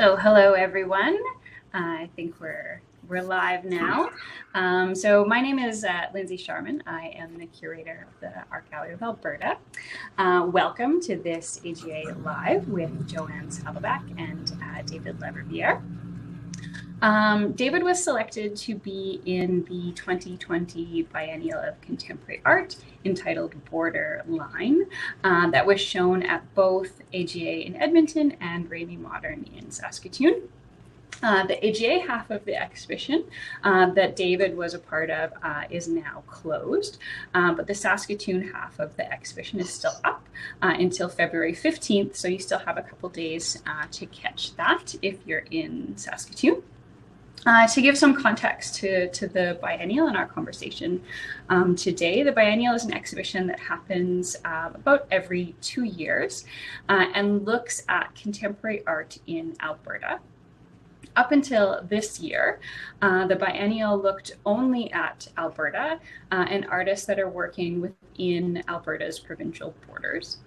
So hello everyone. I think we're live now. So my name is Lindsay Sharman. I am the curator of the Art Gallery of Alberta. Welcome to this AGA Live with Jo-Ann Saddleback and David LaRiviere. David was selected to be in the 2020 Biennial of Contemporary Art entitled Borderline that was shown at both AGA in Edmonton and Raimi Modern in Saskatoon. The AGA half of the exhibition that David was a part of is now closed, but the Saskatoon half of the exhibition is still up until February 15th, so you still have a couple days to catch that if you're in Saskatoon. To give some context to the Biennial and our conversation today, the Biennial is an exhibition that happens about every 2 years and looks at contemporary art in Alberta. Up until this year, the Biennial looked only at Alberta and artists that are working within Alberta's provincial borders.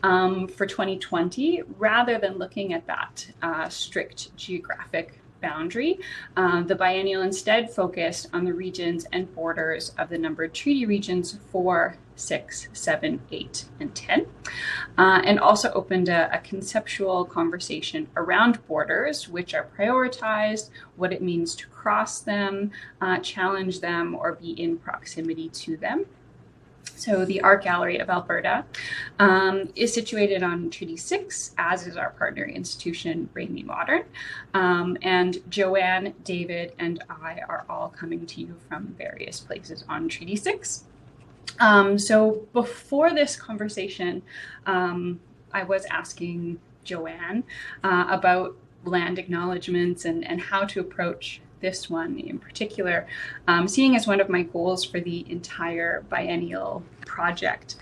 For 2020, rather than looking at that strict geographic boundary, the Biennial instead focused on the regions and borders of the numbered treaty regions 4, 6, 7, 8, and 10, and also opened a conceptual conversation around borders, which are prioritized, what it means to cross them, challenge them, or be in proximity to them. So the Art Gallery of Alberta is situated on Treaty 6, as is our partner institution, Raimi Modern. And Jo-Ann, David, and I are all coming to you from various places on Treaty 6. So before this conversation, I was asking Jo-Ann about land acknowledgements and how to approach this one in particular, seeing as one of my goals for the entire biennial project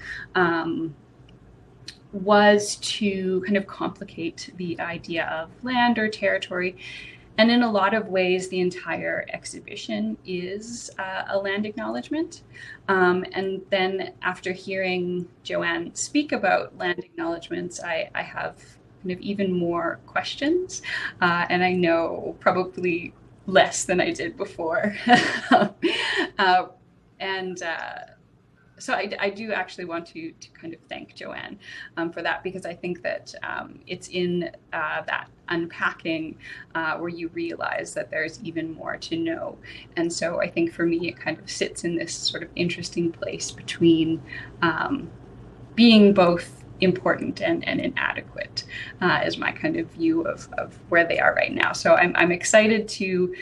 was to kind of complicate the idea of land or territory. And in a lot of ways, the entire exhibition is a land acknowledgement. And then after hearing Jo-Ann speak about land acknowledgements, I have kind of even more questions. And I know probably less than I did before. So I do actually want to kind of thank Jo-Ann for that, because I think that it's in that unpacking where you realize that there's even more to know. And so I think for me, it kind of sits in this sort of interesting place between being both important and inadequate is my kind of view of where they are right now. So I'm excited to,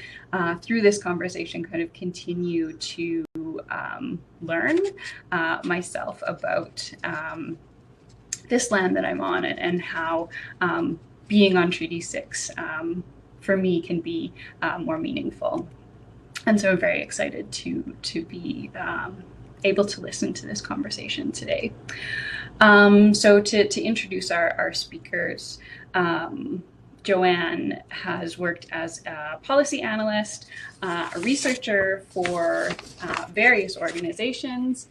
through this conversation, kind of continue to learn myself about this land that I'm on and how being on Treaty 6 for me can be more meaningful. And so I'm very excited to be able to listen to this conversation today. So to introduce our speakers, Jo-Ann has worked as a policy analyst, a researcher for various organizations.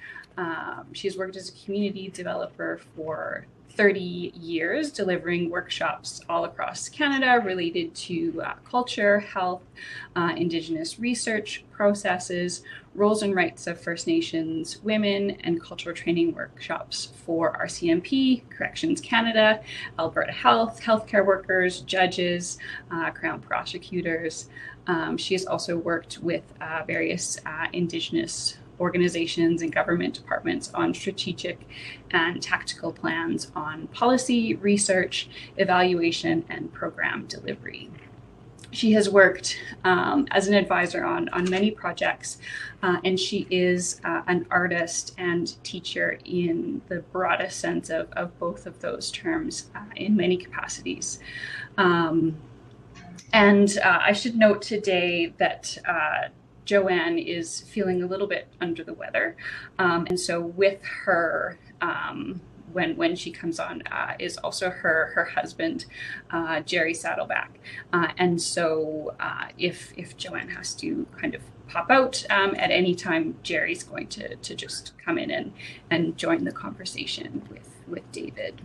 She's worked as a community developer for 30 years, delivering workshops all across Canada related to culture, health, Indigenous research processes, roles and rights of First Nations women, and cultural training workshops for RCMP, Corrections Canada, Alberta Health, healthcare workers, judges, Crown prosecutors. She has also worked with various Indigenous organizations and government departments on strategic and tactical plans on policy, research, evaluation, and program delivery. She has worked as an advisor on many projects, and she is an artist and teacher in the broadest sense of both of those terms in many capacities. And I should note today that Jo-Ann is feeling a little bit under the weather. And so with her, when she comes on, is also her husband, Jerry Saddleback. And so if Jo-Ann has to kind of pop out at any time, Jerry's going to just come in and join the conversation with David.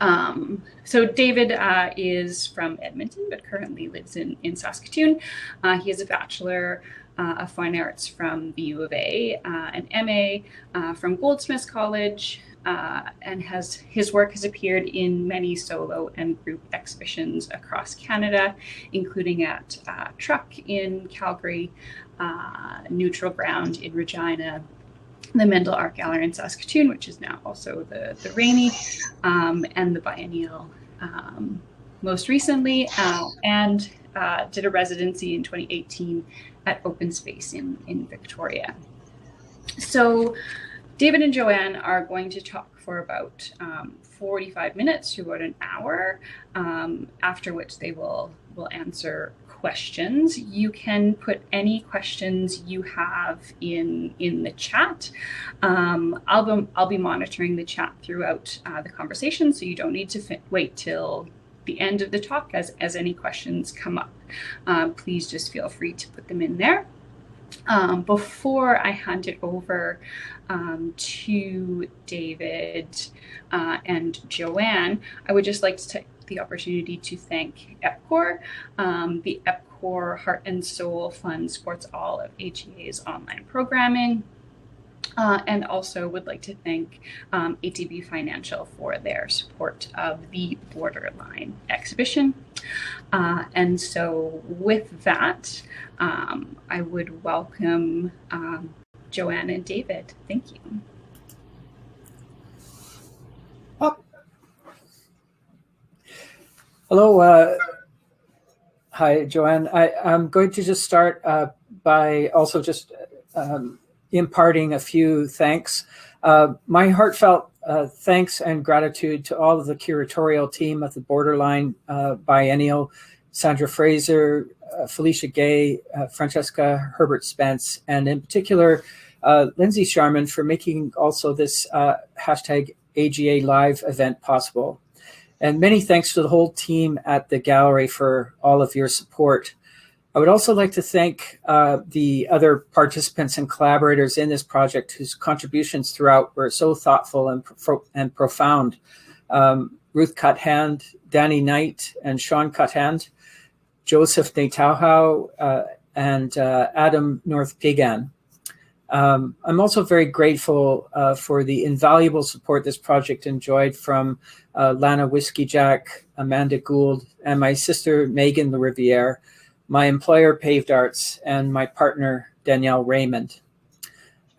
So David is from Edmonton, but currently lives in Saskatoon. He has a Bachelor of Fine Arts from the U of A, an MA from Goldsmiths College, and his work has appeared in many solo and group exhibitions across Canada, including at Truck in Calgary, Neutral Ground in Regina, the Mendel Art Gallery in Saskatoon, which is now also the Rainy, and the Biennial most recently, and did a residency in 2018 at Open Space in Victoria. So David and Jo-Ann are going to talk for about 45 minutes to about an hour, after which they will answer questions. You can put any questions you have in the chat. I'll be monitoring the chat throughout the conversation, so you don't need to wait till the end of the talk as any questions come up. Please just feel free to put them in there. Before I hand it over to David and Jo-Ann, I would just like to take the opportunity to thank EPCOR. The EPCOR Heart and Soul Fund supports all of AGA's online programming. And also would like to thank ATB Financial for their support of the Borderline exhibition. And so with that, I would welcome Jo-Ann and David. Thank you. Hello. Hi, Jo-Ann. I'm going to just start by also just imparting a few thanks. My heartfelt thanks and gratitude to all of the curatorial team of the Borderline Biennial, Sandra Fraser, Felicia Gay, Francesca Herbert Spence, and in particular, Lindsay Sharman for making also this hashtag AGA Live event possible. And many thanks to the whole team at the gallery for all of your support. I would also like to thank the other participants and collaborators in this project whose contributions throughout were so thoughtful and profound. Ruth Cuthand, Danny Knight, and Sean Cuthand, Joseph Netauhau, and Adam North Pigan. I'm also very grateful for the invaluable support this project enjoyed from Lana Whiskey Jack, Amanda Gould, and my sister Megan LaRiviere, my employer Paved Arts, and my partner Danielle Raymond.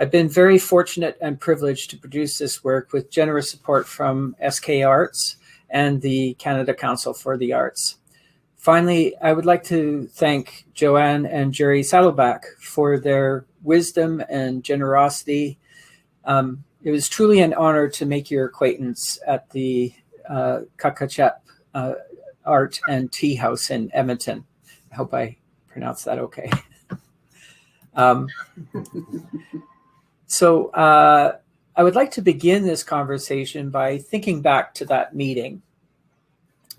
I've been very fortunate and privileged to produce this work with generous support from SK Arts and the Canada Council for the Arts. Finally, I would like to thank Jo-Ann and Jerry Saddleback for their wisdom and generosity. It was truly an honor to make your acquaintance at the Kakachep Art and Tea House in Edmonton. I hope I pronounced that okay. So I would like to begin this conversation by thinking back to that meeting,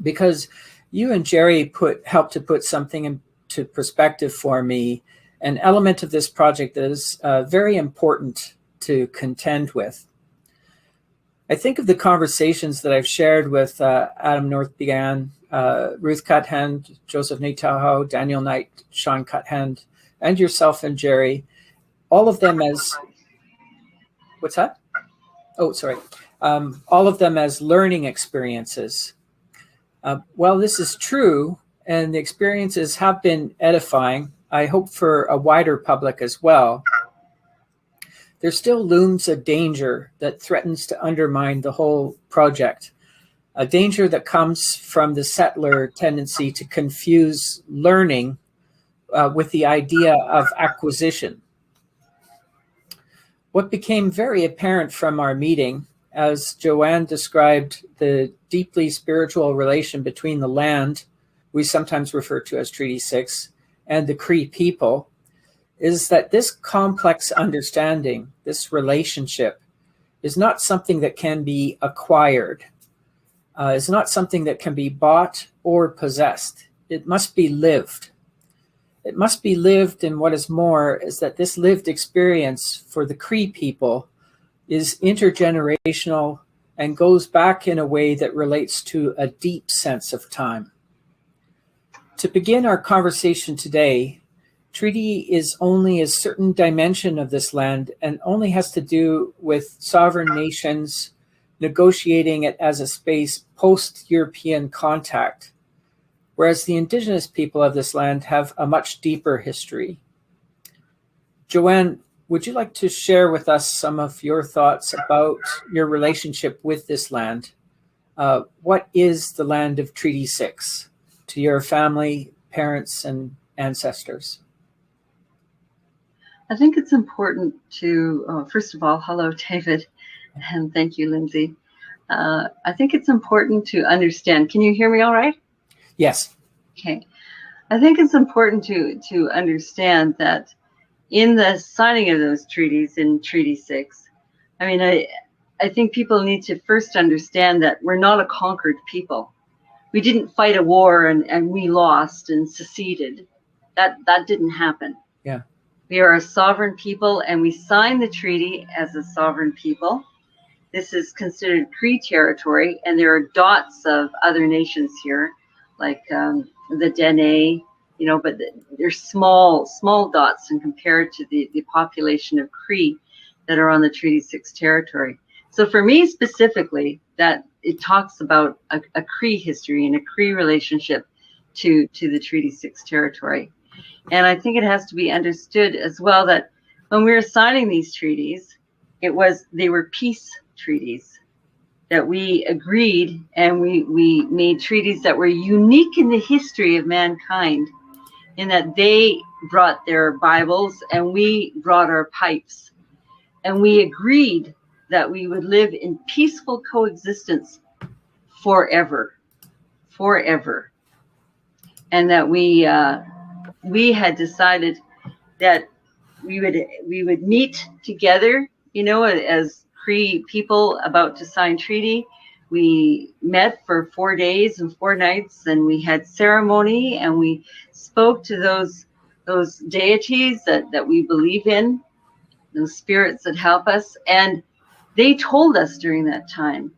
because you and Jerry helped to put something into perspective for me, an element of this project that is very important to contend with. I think of the conversations that I've shared with Adam North Pigan, Ruth Cuthand, Joseph Netauhau, Daniel Knight, Sean Cuthand, and yourself and Jerry, all of them as, what's that? Oh, sorry. All of them as learning experiences. While this is true, and the experiences have been edifying, I hope for a wider public as well, there still looms a danger that threatens to undermine the whole project. A danger that comes from the settler tendency to confuse learning with the idea of acquisition. What became very apparent from our meeting, as Jo-Ann described the deeply spiritual relation between the land, we sometimes refer to as Treaty 6, and the Cree people, is that this complex understanding, this relationship, is not something that can be acquired. It's not something that can be bought or possessed. It must be lived. It must be lived, and what is more is that this lived experience for the Cree people is intergenerational and goes back in a way that relates to a deep sense of time. To begin our conversation today, treaty is only a certain dimension of this land and only has to do with sovereign nations negotiating it as a space post-European contact, whereas the indigenous people of this land have a much deeper history. Jo-Ann, would you like to share with us some of your thoughts about your relationship with this land? What is the land of Treaty 6 to your family, parents, and ancestors? I think it's important to, first of all, hello, David, and thank you, Lindsay. I think it's important to understand. Can you hear me all right? Yes. Okay. I think it's important to understand that in the signing of those treaties in Treaty 6, I mean, I think people need to first understand that we're not a conquered people. We didn't fight a war and we lost and seceded. That didn't happen. Yeah. We are a sovereign people, and we signed the treaty as a sovereign people. This is considered Cree territory, and there are dots of other nations here, like the Dene, you know, but they're small dots and compared to the population of Cree that are on the Treaty 6 territory. So for me specifically, that it talks about a Cree history and a Cree relationship to the Treaty 6 territory. And I think it has to be understood as well that when we were signing these treaties, they were peace treaties that we agreed, and we made treaties that were unique in the history of mankind, in that they brought their Bibles and we brought our pipes, and we agreed that we would live in peaceful coexistence forever, and that we had decided that we would meet together, you know, as Cree people about to sign treaty. We met for 4 days and 4 nights, and we had ceremony, and we spoke to those deities that we believe in, those spirits that help us. And they told us during that time,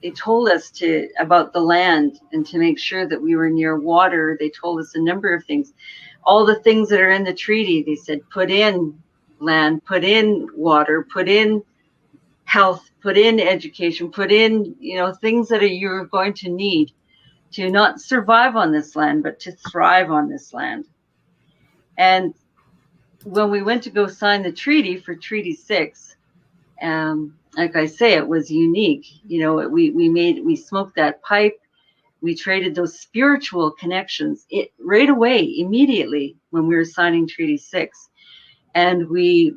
they told us about the land and to make sure that we were near water. They told us a number of things. All the things that are in the treaty, they said, put in land, put in water, put in health, put in education, put in, you know, things that you're going to need to not survive on this land, but to thrive on this land. And when we went to go sign the treaty for Treaty 6, like I say, it was unique. You know, we smoked that pipe. We traded those spiritual connections right away, immediately when we were signing Treaty 6. And we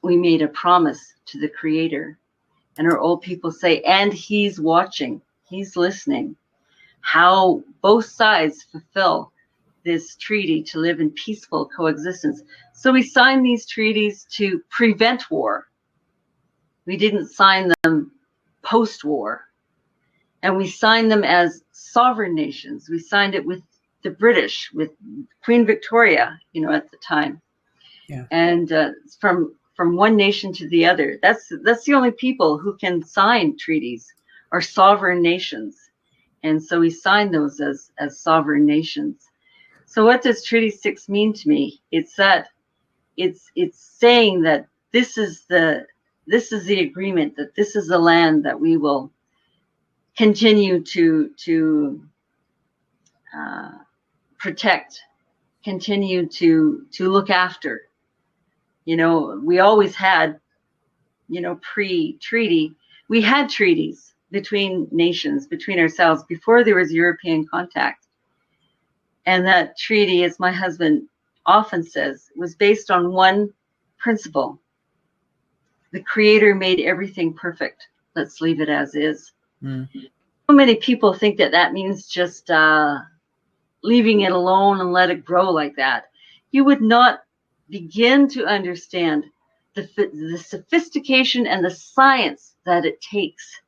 made a promise to the Creator. And our old people say, and He's watching, He's listening, how both sides fulfill this treaty to live in peaceful coexistence. So we signed these treaties to prevent war. We didn't sign them post-war. And we signed them as sovereign nations. We signed it with the British, with Queen Victoria, you know, at the time. Yeah. And from one nation to the other. That's the only people who can sign treaties, are sovereign nations. And so we signed those as sovereign nations. So what does Treaty 6 mean to me? It's that it's saying that this is the agreement, that this is the land that we will continue to protect, continue to look after. You know, we always had, you know, pre-treaty, we had treaties between nations, between ourselves, before there was European contact. And that treaty, as my husband often says, was based on one principle. The Creator made everything perfect. Let's leave it as is. So many people think that means just leaving it alone and let it grow like that. You would not begin to understand the sophistication and the science that it takes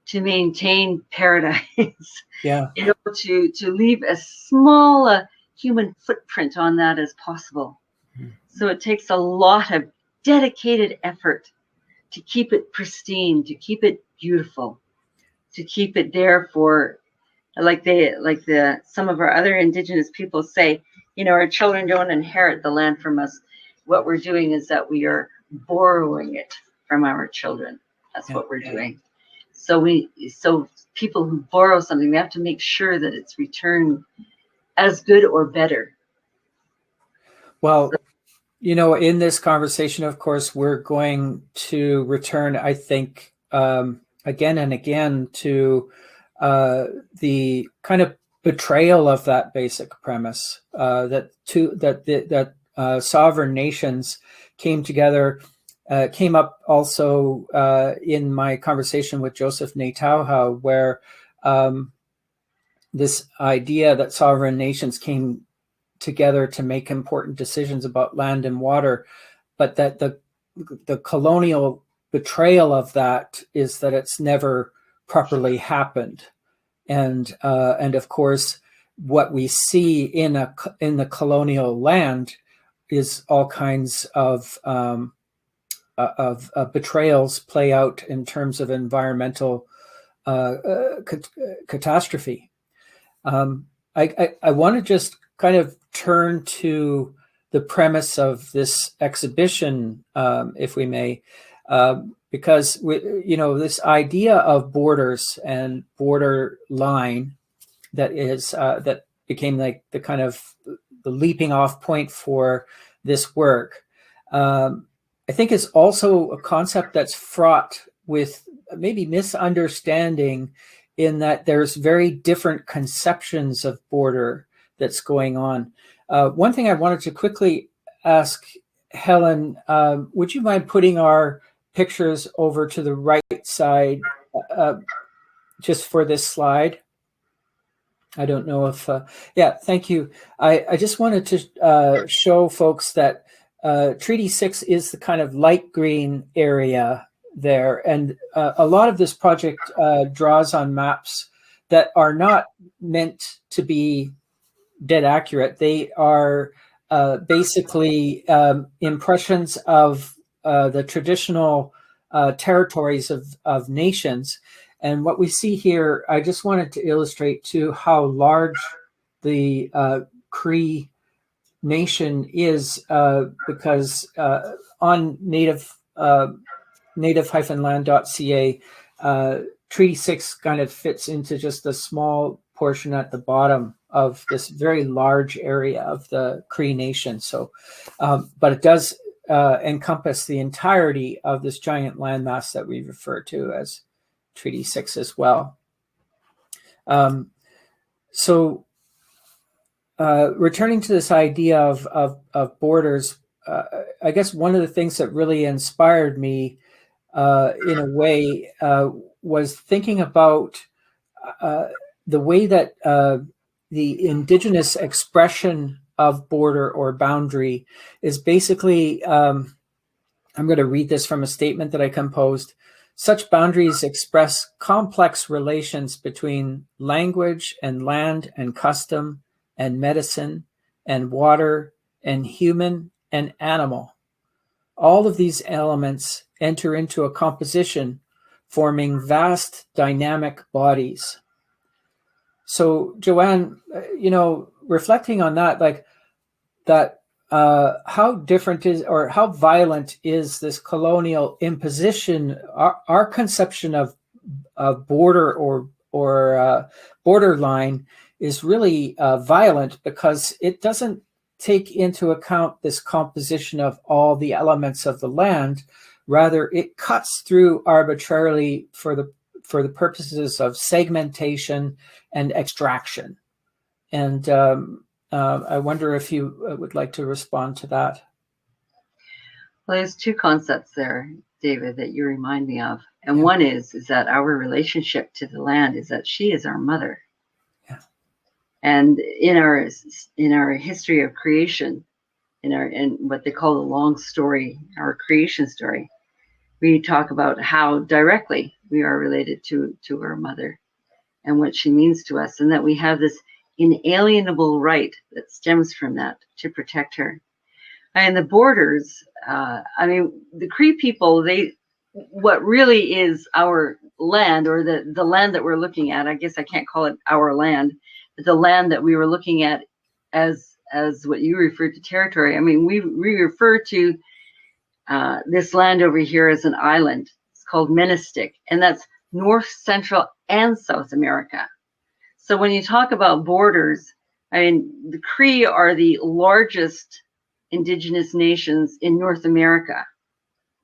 to maintain paradise. Yeah. You know, to leave as small human footprint on that as possible. So it takes a lot of dedicated effort to keep it pristine, to keep it beautiful, to keep it there for, some of our other Indigenous people say, our children don't inherit the land from us. What we're doing is that we are borrowing it from our children. That's what we're doing. So people who borrow something, we have to make sure that it's returned as good or better. Well, in this conversation, of course, we're going to return, I think, again and again to the kind of betrayal of that basic premise that sovereign nations came together. Came up also in my conversation with Joseph Natauha, where this idea that sovereign nations came together to make important decisions about land and water, but that the colonial betrayal of that is that it's never properly happened, and of course, what we see in the colonial land is all kinds of betrayals play out in terms of environmental catastrophe. I want to just kind of turn to the premise of this exhibition, if we may, because this idea of borders and border line that became like the kind of the leaping off point for this work. I think is also a concept that's fraught with maybe misunderstanding, in that there's very different conceptions of border that's going on. One thing I wanted to quickly ask Helen, would you mind putting our pictures over to the right side just for this slide? I don't know if, yeah, thank you. I just wanted to show folks that Treaty 6 is the kind of light green area there. And a lot of this project draws on maps that are not meant to be dead accurate. They are basically impressions of the traditional territories of nations. And what we see here, I just wanted to illustrate too how large the Cree Nation is, because on native-land.ca, Treaty 6 kind of fits into just a small portion at the bottom of this very large area of the Cree Nation. So, but it does encompass the entirety of this giant landmass that we refer to as Treaty 6 as well. Returning to this idea of borders, I guess one of the things that really inspired me in a way was thinking about the way that the Indigenous expression of border or boundary is basically, I'm going to read this from a statement that I composed. Such boundaries express complex relations between language and land and custom and medicine and water and human and animal. All of these elements enter into a composition forming vast dynamic bodies. So Jo-Ann, reflecting on that, how different is, or how violent is this colonial imposition? Our conception of border or borderline is really violent, because it doesn't take into account this composition of all the elements of the land. Rather, it cuts through arbitrarily for the purposes of segmentation and extraction. And I wonder if you would like to respond to that. Well, there's two concepts there, David, that you remind me of. And one is that our relationship to the land is that she is our mother. Yeah. And in our history of creation, in what they call the long story, our creation story, we talk about how directly we are related to our mother and what she means to us, and that we have this inalienable right that stems from that to protect her. And the borders, the Cree people, what really is our land, or the land that we're looking at, I guess I can't call it our land, but the land that we were looking at as what you referred to territory. I mean, we refer to this land over here as an island. It's called Menistic, and that's North, Central, and South America. So when you talk about borders, I mean, the Cree are the largest indigenous nations in North America.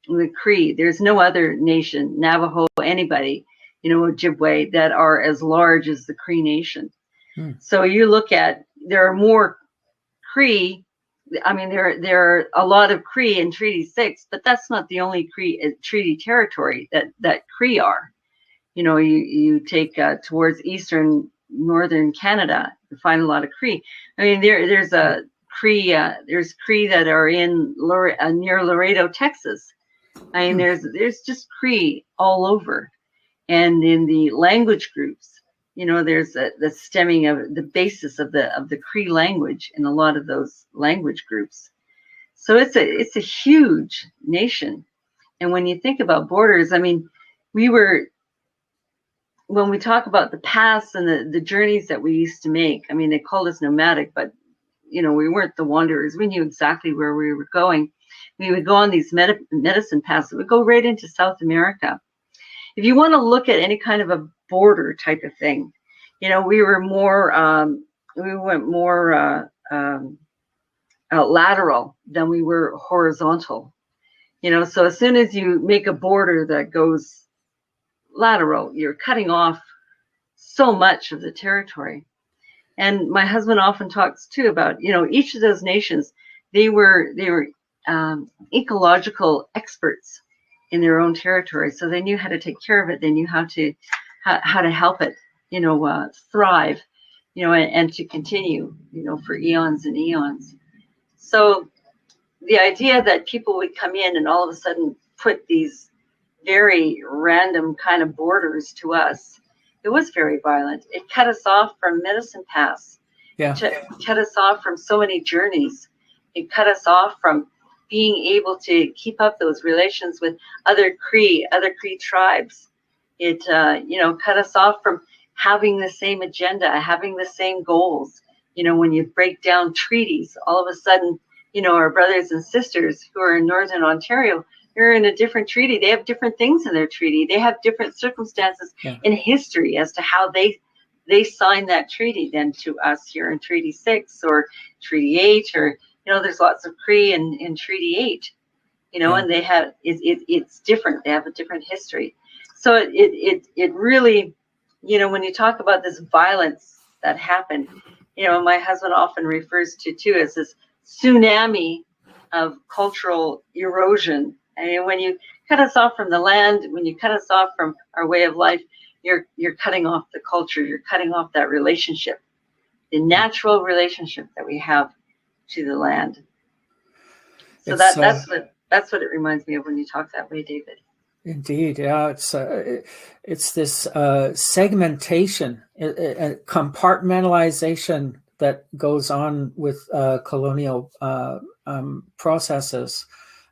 The Cree, there's no other nation, Navajo, anybody, Ojibwe, that are as large as the Cree nation. So you look at, there are more Cree. I mean, there are a lot of Cree in Treaty 6, but that's not the only Cree treaty territory that Cree are. You take towards northern Canada, you find a lot of Cree. I mean, there's a Cree, there's Cree that are in near Laredo, Texas. I mean, there's just Cree all over. And in the language groups, there's the stemming of the basis of the Cree language in a lot of those language groups. So it's a huge nation. And when you think about borders, I mean, when we talk about the past and the journeys that we used to make, I mean, they called us nomadic, but we weren't the wanderers. We knew exactly where we were going. We would go on these medicine paths that would go right into South America. If you want to look at any kind of a border type of thing, we were more, we went more lateral than we were horizontal. So as soon as you make a border that goes lateral, you're cutting off so much of the territory. And my husband often talks too about, each of those nations, they were ecological experts in their own territory. So they knew how to take care of it. They knew how to help it, thrive, and to continue, for eons and eons. So the idea that people would come in and all of a sudden put these very random kind of borders to us, it was very violent. It cut us off from medicine paths. Yeah. It cut us off from so many journeys. It cut us off from being able to keep up those relations with other Cree tribes. It, cut us off from having the same agenda, having the same goals. When you break down treaties, all of a sudden, our brothers and sisters who are in Northern Ontario, they're in a different treaty. They have different things in their treaty. They have different circumstances in history as to how they signed that treaty than to us here in Treaty 6 or Treaty 8, or there's lots of Cree in Treaty 8, and they have it's different. They have a different history. So it really, when you talk about this violence that happened, my husband often refers to too as this tsunami of cultural erosion. And when you cut us off from the land, when you cut us off from our way of life, you're cutting off the culture. You're cutting off that relationship, the natural relationship that we have to the land. So that's what it reminds me of when you talk that way, David. Indeed, yeah. It's this segmentation, compartmentalization that goes on with colonial processes,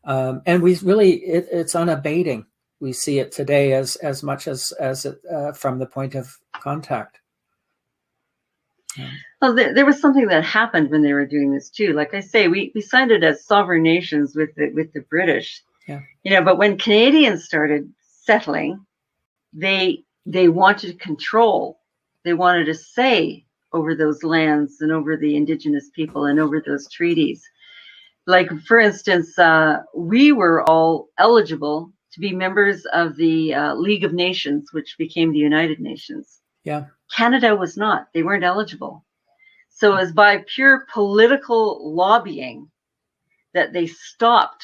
and it's unabating. We see it today as much as it, from the point of contact. Well, there was something that happened when they were doing this too. Like I say, we signed it as sovereign nations with the British. Yeah. But when Canadians started settling, they wanted control. They wanted a say over those lands and over the Indigenous people and over those treaties. Like, for instance, we were all eligible to be members of the League of Nations, which became the United Nations. Yeah. Canada was not. They weren't eligible. So it was by pure political lobbying that they stopped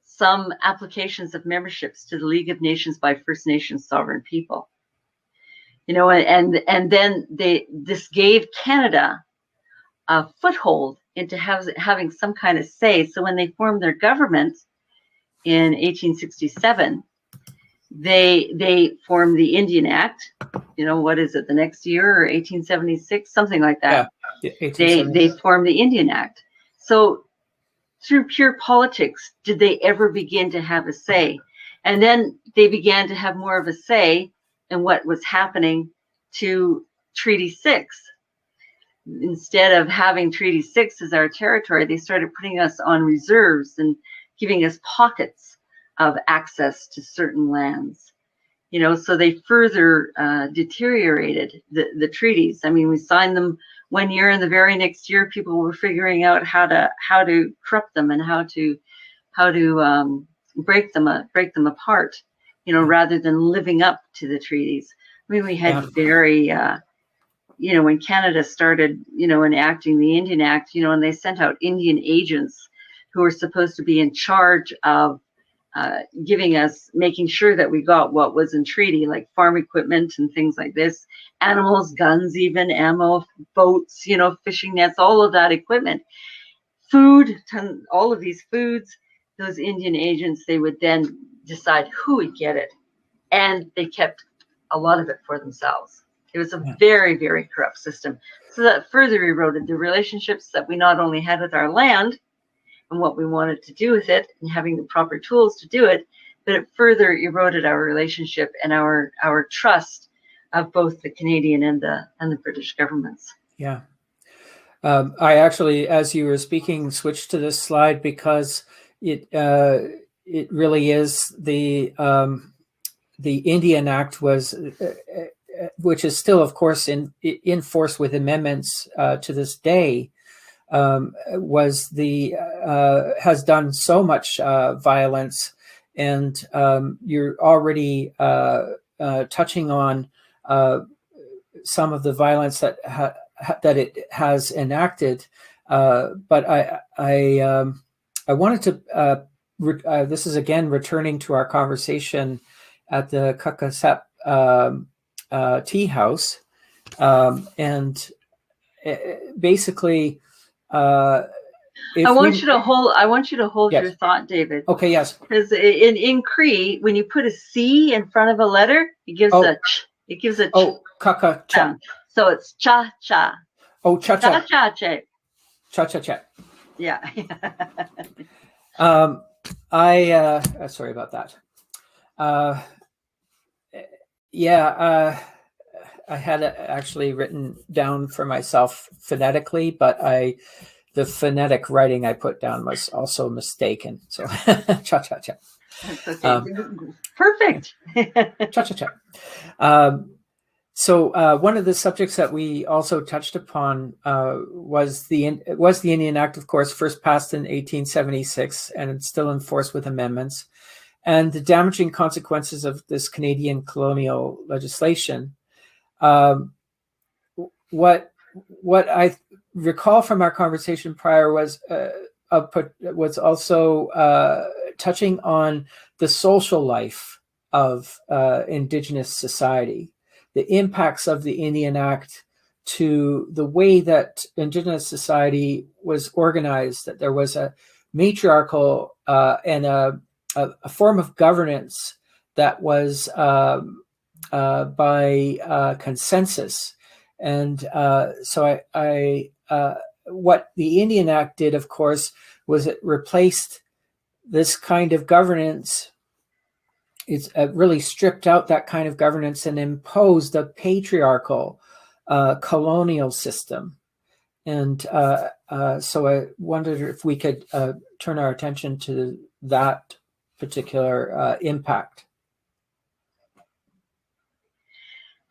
some applications of memberships to the League of Nations by First Nations sovereign people. And then this gave Canada a foothold into having some kind of say. So when they formed their government in 1867, they formed the Indian Act. What is it, the next year, or 1876, something like that. Yeah, they formed the Indian Act. So through pure politics did they ever begin to have a say. And then they began to have more of a say in what was happening to Treaty 6. Instead of having Treaty 6 as our territory, they started putting us on reserves and giving us pockets of access to certain lands. You know, so they further deteriorated the treaties. I mean, we signed them one year, and the very next year, people were figuring out how to corrupt them and how to break them apart. You know, rather than living up to the treaties. I mean, we had very you know, when Canada started, you know, enacting the Indian Act, you know, and they sent out Indian agents who were supposed to be in charge of making sure that we got what was in treaty, like farm equipment and things like this, animals, guns, even ammo, boats, you know, fishing nets, all of that equipment, food, all of these foods. Those Indian agents, they would then decide who would get it, and they kept a lot of it for themselves. It was a very, very corrupt system. So that further eroded the relationships that we not only had with our land and what we wanted to do with it and having the proper tools to do it, but it further eroded our relationship and our trust of both the Canadian and the British governments. Yeah. I actually, as you were speaking, switched to this slide because it really is the Indian Act was, which is still, of course, in force with amendments to this day, has done so much violence, and you're already touching on some of the violence that it has enacted. But I wanted to. This is again returning to our conversation at the Kakasep tea house, and basically, I want you to hold yes. your thought, David. Okay, yes. Because in Cree, when you put a C in front of a letter, it gives a ch. It gives a ch. Oh, kaka cha. So it's cha cha. Oh, cha cha. Cha cha cha. Cha cha cha. Yeah. Sorry about that. I had it actually written down for myself phonetically, but the phonetic writing I put down was also mistaken. So cha cha cha. That's okay. Perfect. Cha cha cha. So one of the subjects that we also touched upon was the Indian Act, of course, first passed in 1876, and it's still in force with amendments, and the damaging consequences of this Canadian colonial legislation. What I recall from our conversation prior was also touching on the social life of Indigenous society, the impacts of the Indian Act to the way that Indigenous society was organized, that there was a matriarchal and a form of governance that was by consensus. And so what the Indian Act did, of course, was it replaced this kind of governance. It's really stripped out that kind of governance and imposed a patriarchal colonial system. And so I wondered if we could turn our attention to that particular impact.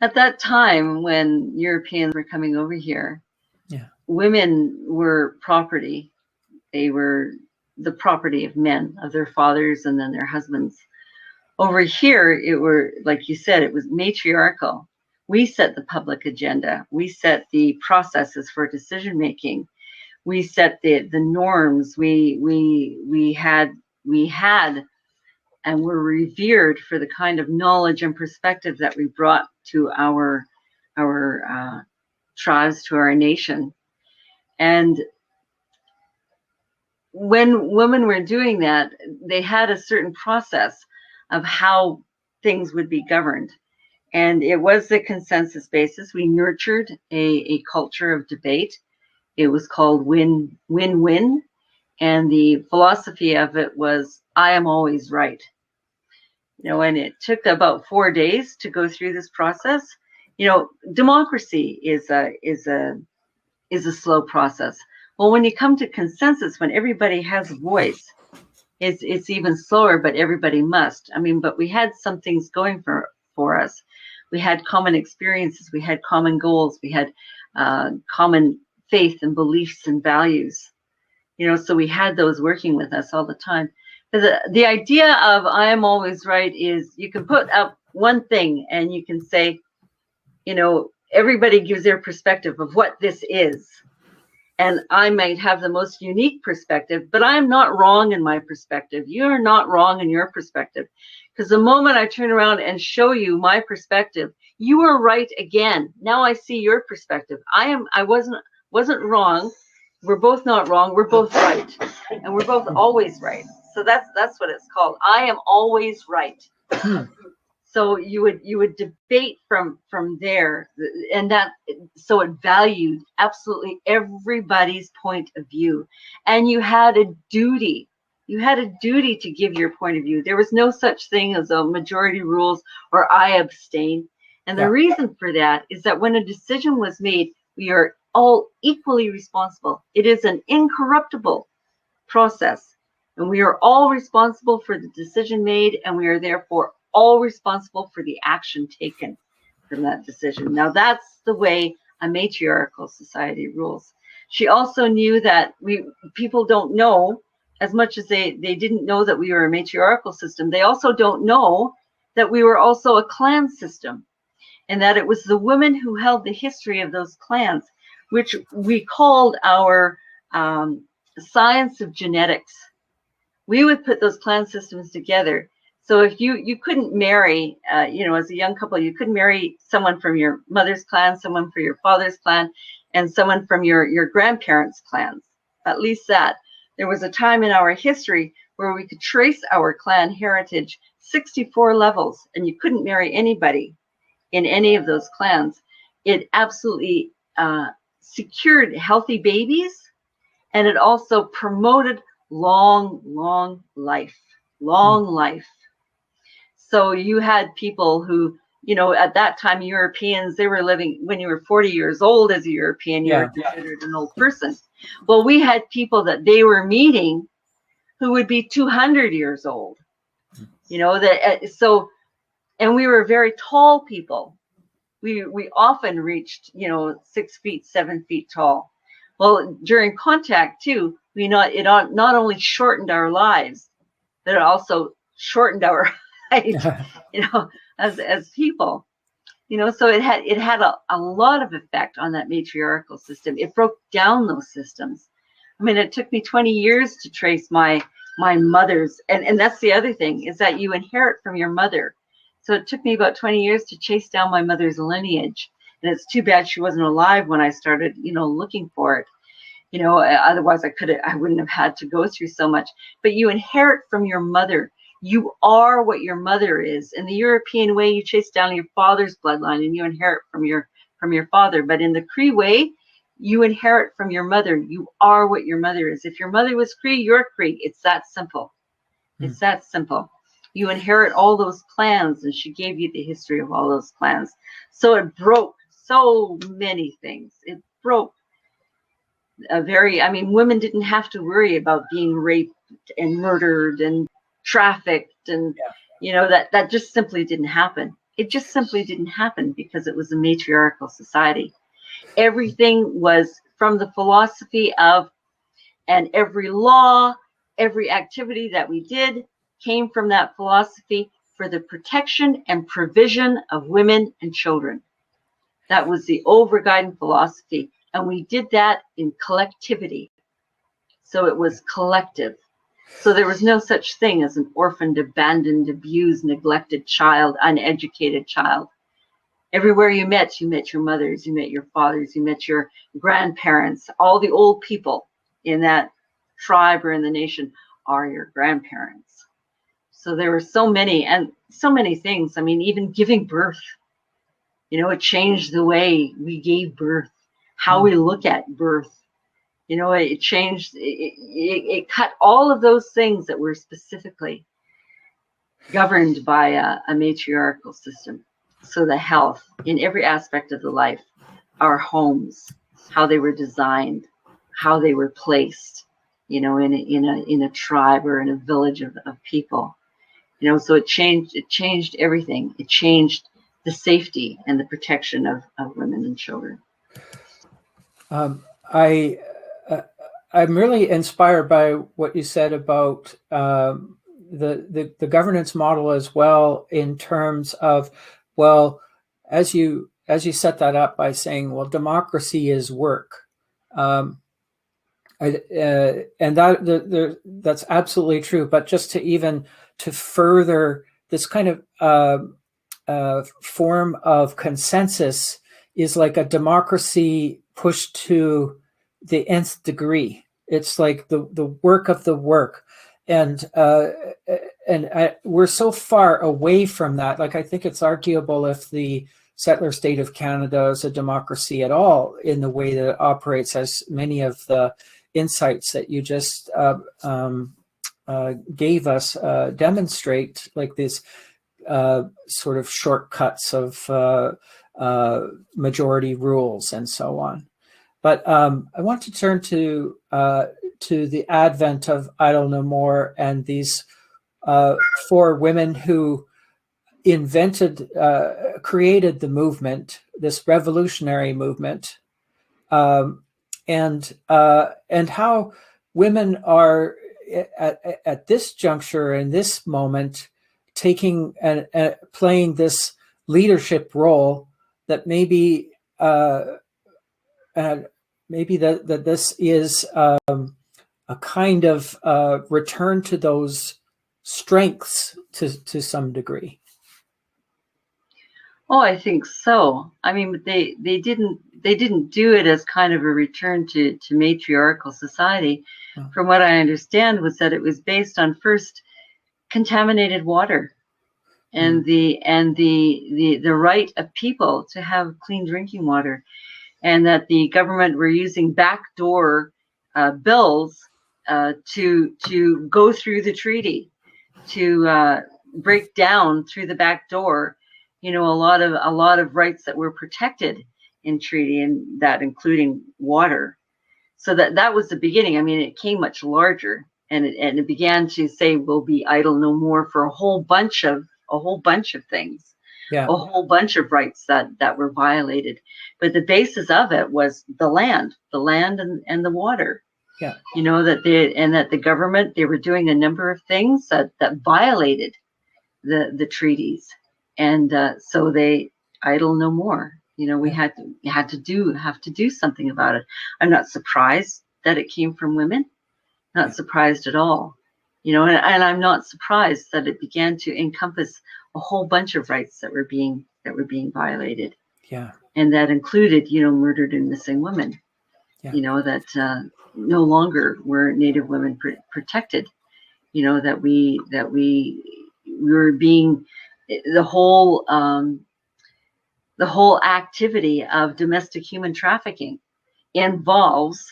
At that time, when Europeans were coming over here, women were property. They were the property of men, of their fathers and then their husbands. Over here, it were, like you said, it was matriarchal. We set the public agenda. We set the processes for decision making. We set the norms. We had and were revered for the kind of knowledge and perspective that we brought to our tribes, to our nation. And when women were doing that, they had a certain process of how things would be governed. And it was the consensus basis. We nurtured a culture of debate. It was called win-win-win. And the philosophy of it was, I am always right. And it took about 4 days to go through this process. Democracy is a slow process. Well, when you come to consensus, when everybody has a voice, it's even slower, but everybody must. But we had some things going for us. We had common experiences, we had common goals, we had common faith and beliefs and values. So we had those working with us all the time. The idea of I am always right is you can put up one thing and you can say, everybody gives their perspective of what this is. And I might have the most unique perspective, but I'm not wrong in my perspective. You're not wrong in your perspective. Because the moment I turn around and show you my perspective, you are right again. Now I see your perspective. I wasn't wrong. We're both not wrong. We're both right. And we're both always right. So that's what it's called. I am always right. So you would debate from there, and so it valued absolutely everybody's point of view, and you had a duty. You had a duty to give your point of view. There was no such thing as a majority rules or I abstain. And the reason for that is that when a decision was made, we are all equally responsible. It is an incorruptible process, and we are all responsible for the decision made, and we are therefore all responsible for the action taken from that decision. Now that's the way a matriarchal society rules. She also knew that people don't know, as much as they didn't know that we were a matriarchal system, they also don't know that we were also a clan system, and that it was the women who held the history of those clans, which we called our science of genetics. We would put those clan systems together. So if you couldn't marry, as a young couple, you couldn't marry someone from your mother's clan, someone from your father's clan, and someone from your grandparents' clans. At least that. There was a time in our history where we could trace our clan heritage 64 levels, and you couldn't marry anybody in any of those clans. It absolutely secured healthy babies, and it also promoted long life. So you had people who, at that time, Europeans, they were living, when you were 40 years old as a European, you were considered an old person. Well, we had people that they were meeting who would be 200 years old, and we were very tall people. We often reached, 6 feet, 7 feet tall. Well, during contact too, it not only shortened our lives, but it also shortened our as people, so it had a lot of effect on that matriarchal system. It broke down those systems. It took me 20 years to trace my mother's, and that's the other thing, is that you inherit from your mother. So it took me about 20 years to chase down my mother's lineage, and it's too bad she wasn't alive when I started, looking for it. Otherwise I wouldn't have had to go through so much. But you inherit from your mother. You are what your mother is. In the European way, you chase down your father's bloodline and you inherit from your father. But in the Cree way, you inherit from your mother. You are what your mother is. If your mother was Cree, you're Cree. It's that simple. It's that simple. You inherit all those clans, and she gave you the history of all those clans. So it broke so many things. It broke women didn't have to worry about being raped and murdered and trafficked, and that just simply didn't happen. It just simply didn't happen because it was a matriarchal society. Everything was from the philosophy of, and every law, every activity that we did came from that philosophy for the protection and provision of women and children. That was the overguiding philosophy. And we did that in collectivity. So it was collective. So there was no such thing as an orphaned, abandoned, abused, neglected child, uneducated child. Everywhere you met your mothers, you met your fathers, you met your grandparents. All the old people in that tribe or in the nation are your grandparents. So there were so many things. Even giving birth, it changed the way we gave birth, how we look at birth. It changed, it cut all of those things that were specifically. governed by a matriarchal system. So the health in every aspect of the life, our homes, how they were designed, how they were placed, in a tribe or in a village of people. So it changed everything. It changed the safety and the protection of women and children. I'm really inspired by what you said about the governance model as well, in terms of, well, as you set that up by saying, well, democracy is work. And that's absolutely true. But just to further this kind of form of consensus is like a democracy pushed to the nth degree. It's like the work of the work. And we're so far away from that. Like, I think it's arguable if the settler state of Canada is a democracy at all in the way that it operates, as many of the insights that you just gave us demonstrate, like this sort of shortcuts of majority rules and so on. But I want to turn to the advent of Idle No More and these 4 women who created the movement, this revolutionary movement, and how women are at this juncture, in this moment, taking and playing this leadership role that maybe that this is a kind of return to those strengths to some degree. Oh, I think so. I mean, they didn't do it as kind of a return to matriarchal society. Oh. From what I understand, was that it was based on first contaminated water, and the right of people to have clean drinking water, and that the government were using backdoor bills to go through the treaty, to break down through the back door, a lot of rights that were protected in treaty, and that including water. So that was the beginning. I mean, it came much larger, and it began to say we'll be idle no more for a whole bunch of things. Yeah. A whole bunch of rights that were violated. But the basis of it was the land and the water. Yeah. That the government, they were doing a number of things that violated the treaties. And so they idle no more. We have to do something about it. I'm not surprised that it came from women. Not surprised at all. And I'm not surprised that it began to encompass a whole bunch of rights that were being violated. Yeah. And that included, murdered and missing women. Yeah. That no longer were Native women protected. That we were being the whole activity of domestic human trafficking involves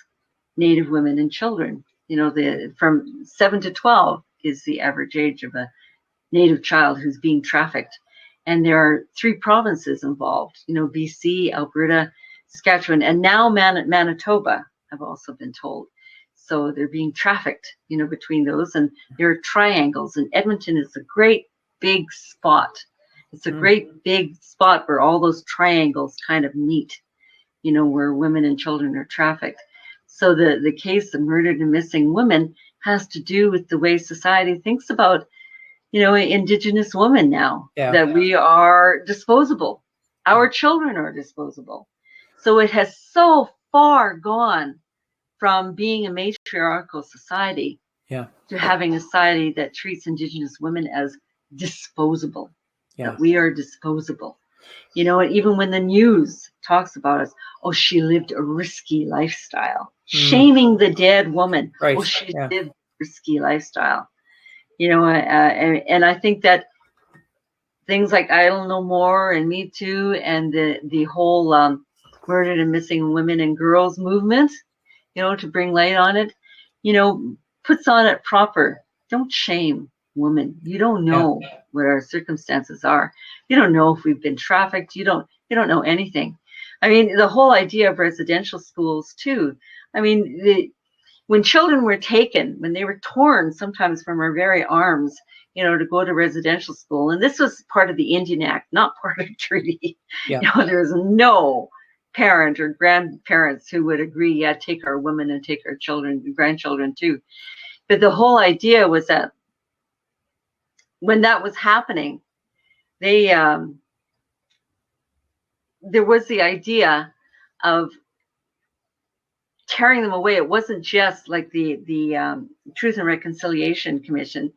Native women and children. From 7 to 12 is the average age of a Native child who's being trafficked. And there are 3 provinces involved, BC, Alberta, Saskatchewan, and now Manitoba, I've also been told. So they're being trafficked, between those. And there are triangles. And Edmonton is a great big spot. It's a great big spot where all those triangles kind of meet, where women and children are trafficked. So the case of murdered and missing women has to do with the way society thinks about, Indigenous women now, that we are disposable. Our children are disposable. So it has so far gone from being a matriarchal society to having a society that treats Indigenous women as disposable. That we are disposable. And even when the news talks about us, oh, she lived a risky lifestyle, shaming the dead woman. Right. Oh, she lived a risky lifestyle. And I think that things like Idle No More and Me Too and the whole murdered and missing women and girls movement, to bring light on it, puts on it proper. Don't shame woman. You don't know what our circumstances are. You don't know if we've been trafficked. You don't know anything. I mean, the whole idea of residential schools too. I mean, when children were taken, when they were torn sometimes from our very arms, you know, to go to residential school, and this was part of the Indian Act, not part of the treaty. Yeah. You know, there was no parent or grandparents who would agree, yeah, take our women and take our children and grandchildren too. But the whole idea was that when that was happening, they there was the idea of tearing them away. It wasn't just like the Truth and Reconciliation Commission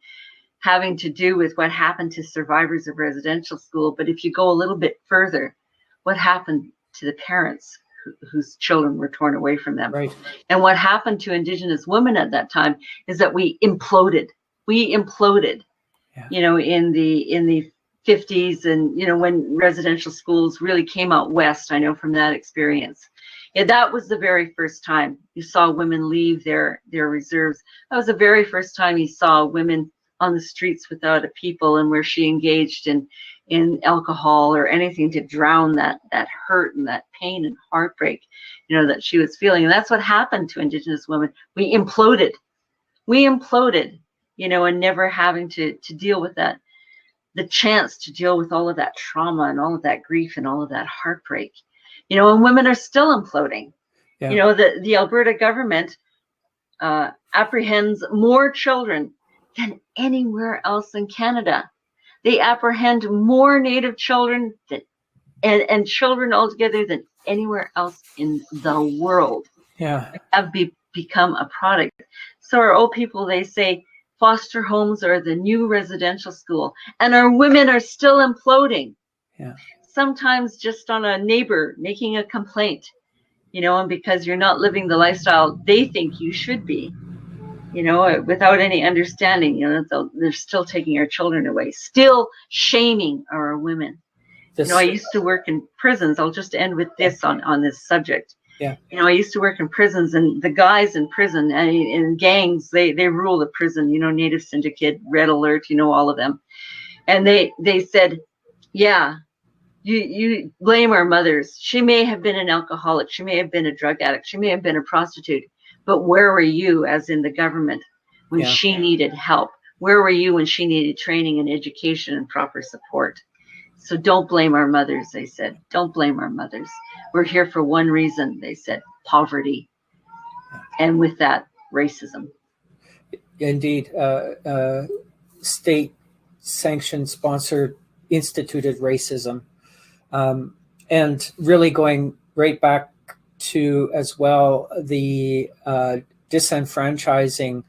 having to do with what happened to survivors of residential school, but if you go a little bit further, what happened to the parents whose children were torn away from them. Right. And what happened to Indigenous women at that time is that we imploded. You know, in the 50s, and you know, when residential schools really came out west, I know from that experience. Yeah, that was the very first time you saw women leave their reserves. That was the very first time you saw women on the streets without a people, and where she engaged in alcohol or anything to drown that hurt and that pain and heartbreak, you know, that she was feeling. And that's what happened to Indigenous women. We imploded, you know, and never having to deal with that, the chance to deal with all of that trauma and all of that grief and all of that heartbreak, you know, and women are still imploding. Yeah. You know, the Alberta government apprehends more children than anywhere else in Canada. They apprehend more Native children and children altogether than anywhere else in the world. Yeah, have become a product. So our old people, they say foster homes are the new residential school, and our women are still imploding. Yeah. Sometimes just on a neighbor making a complaint, you know, and because you're not living the lifestyle they think you should be, you know, without any understanding, you know, they're still taking our children away, still shaming our women. You know, I used to work in prisons. I'll just end with this on this subject. Yeah. You know, I used to work in prisons, and the guys in prison and in gangs, they rule the prison, you know, Native Syndicate, Red Alert, you know, all of them. And they said, yeah, you blame our mothers. She may have been an alcoholic. She may have been a drug addict. She may have been a prostitute. But where were you, as in the government, when she needed help? Where were you when she needed training and education and proper support? So don't blame our mothers, they said. Don't blame our mothers. We're here for one reason, they said, poverty. And with that, racism. Indeed. State-sanctioned, sponsored, instituted racism. And really going right back to, as well, the disenfranchising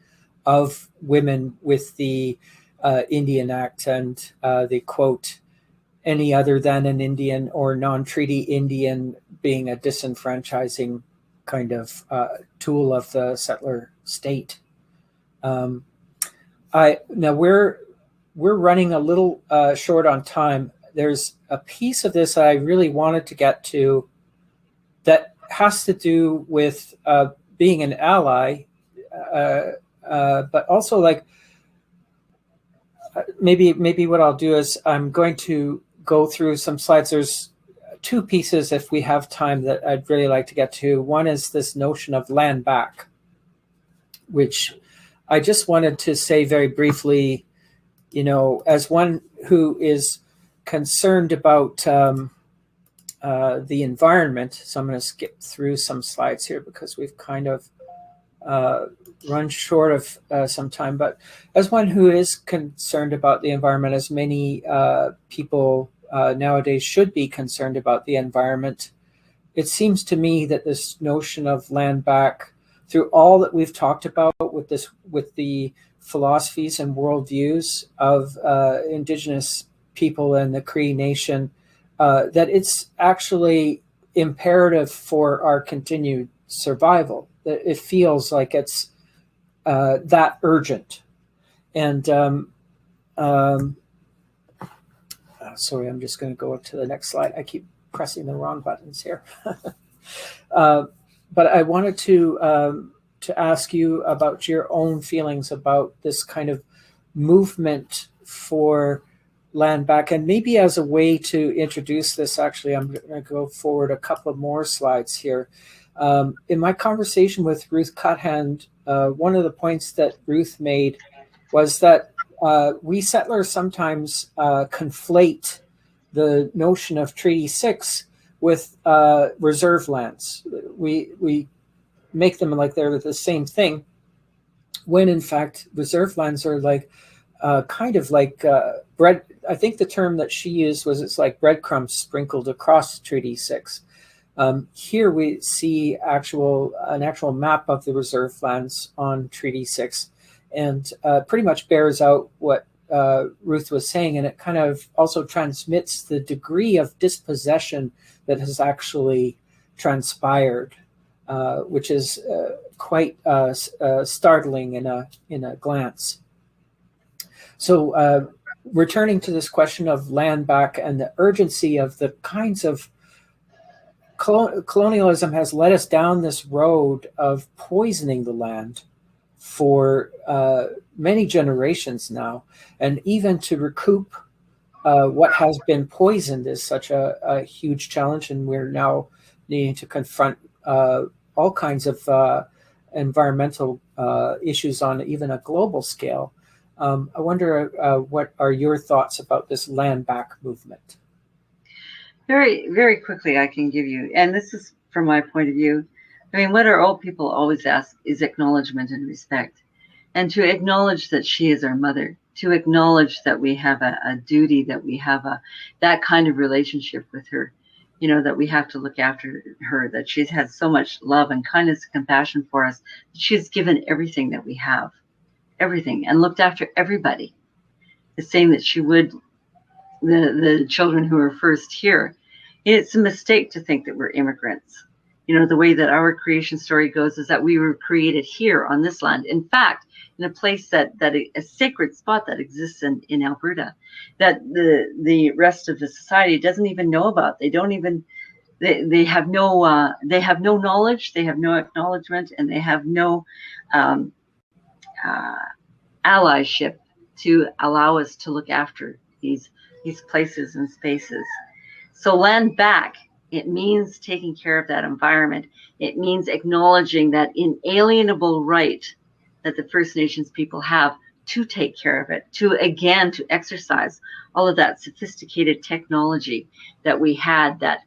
of women with the Indian Act and the quote, any other than an Indian or non-treaty Indian being a disenfranchising kind of tool of the settler state. Now we're running a little short on time. There's a piece of this I really wanted to get to that has to do with being an ally, but also like maybe what I'll do is I'm going to go through some slides. There's two pieces, if we have time, that I'd really like to get to. One is this notion of land back, which I just wanted to say very briefly, you know, as one who is concerned about the environment. So I'm going to skip through some slides here because we've kind of run short of some time. But as one who is concerned about the environment, as many people nowadays should be concerned about the environment, it seems to me that this notion of land back, through all that we've talked about with the philosophies and worldviews of Indigenous people and the Cree Nation, that it's actually imperative for our continued survival. That it feels like it's that urgent. And sorry, I'm just going to go to the next slide. I keep pressing the wrong buttons here. But I wanted to ask you about your own feelings about this kind of movement for land back. And maybe as a way to introduce this, actually, I'm going to go forward a couple of more slides here. In my conversation with Ruth Cuthand, one of the points that Ruth made was that we settlers sometimes conflate the notion of Treaty 6 with reserve lands. We make them like they're the same thing, when in fact reserve lands are like kind of like bread. I think the term that she used was it's like breadcrumbs sprinkled across Treaty 6. Here we see an actual map of the reserve lands on Treaty 6, and pretty much bears out what Ruth was saying, and it kind of also transmits the degree of dispossession that has actually transpired, which is quite startling in a glance. So returning to this question of land back and the urgency of the kinds of colonialism has led us down this road of poisoning the land for many generations now, and even to recoup what has been poisoned is such a huge challenge, and we're now needing to confront all kinds of environmental issues on even a global scale. I wonder what are your thoughts about this land back movement? Very, very quickly, I can give you, and this is from my point of view. I mean, what our old people always ask is acknowledgement and respect, and to acknowledge that she is our mother, to acknowledge that we have a duty, that we have that kind of relationship with her, you know, that we have to look after her, that she's had so much love and kindness and compassion for us, that she's given everything that we have, everything, and looked after everybody, the same that she would the children who were first here. It's a mistake to think that we're immigrants. You know, the way that our creation story goes is that we were created here on this land. In fact, in a place that a sacred spot that exists in Alberta, that the rest of the society doesn't even know about. They don't even, they have no knowledge, they have no acknowledgement, and they have no allyship to allow us to look after these places and spaces. So land back, it means taking care of that environment. It means acknowledging that inalienable right that the First Nations people have to take care of it, to exercise all of that sophisticated technology that we had that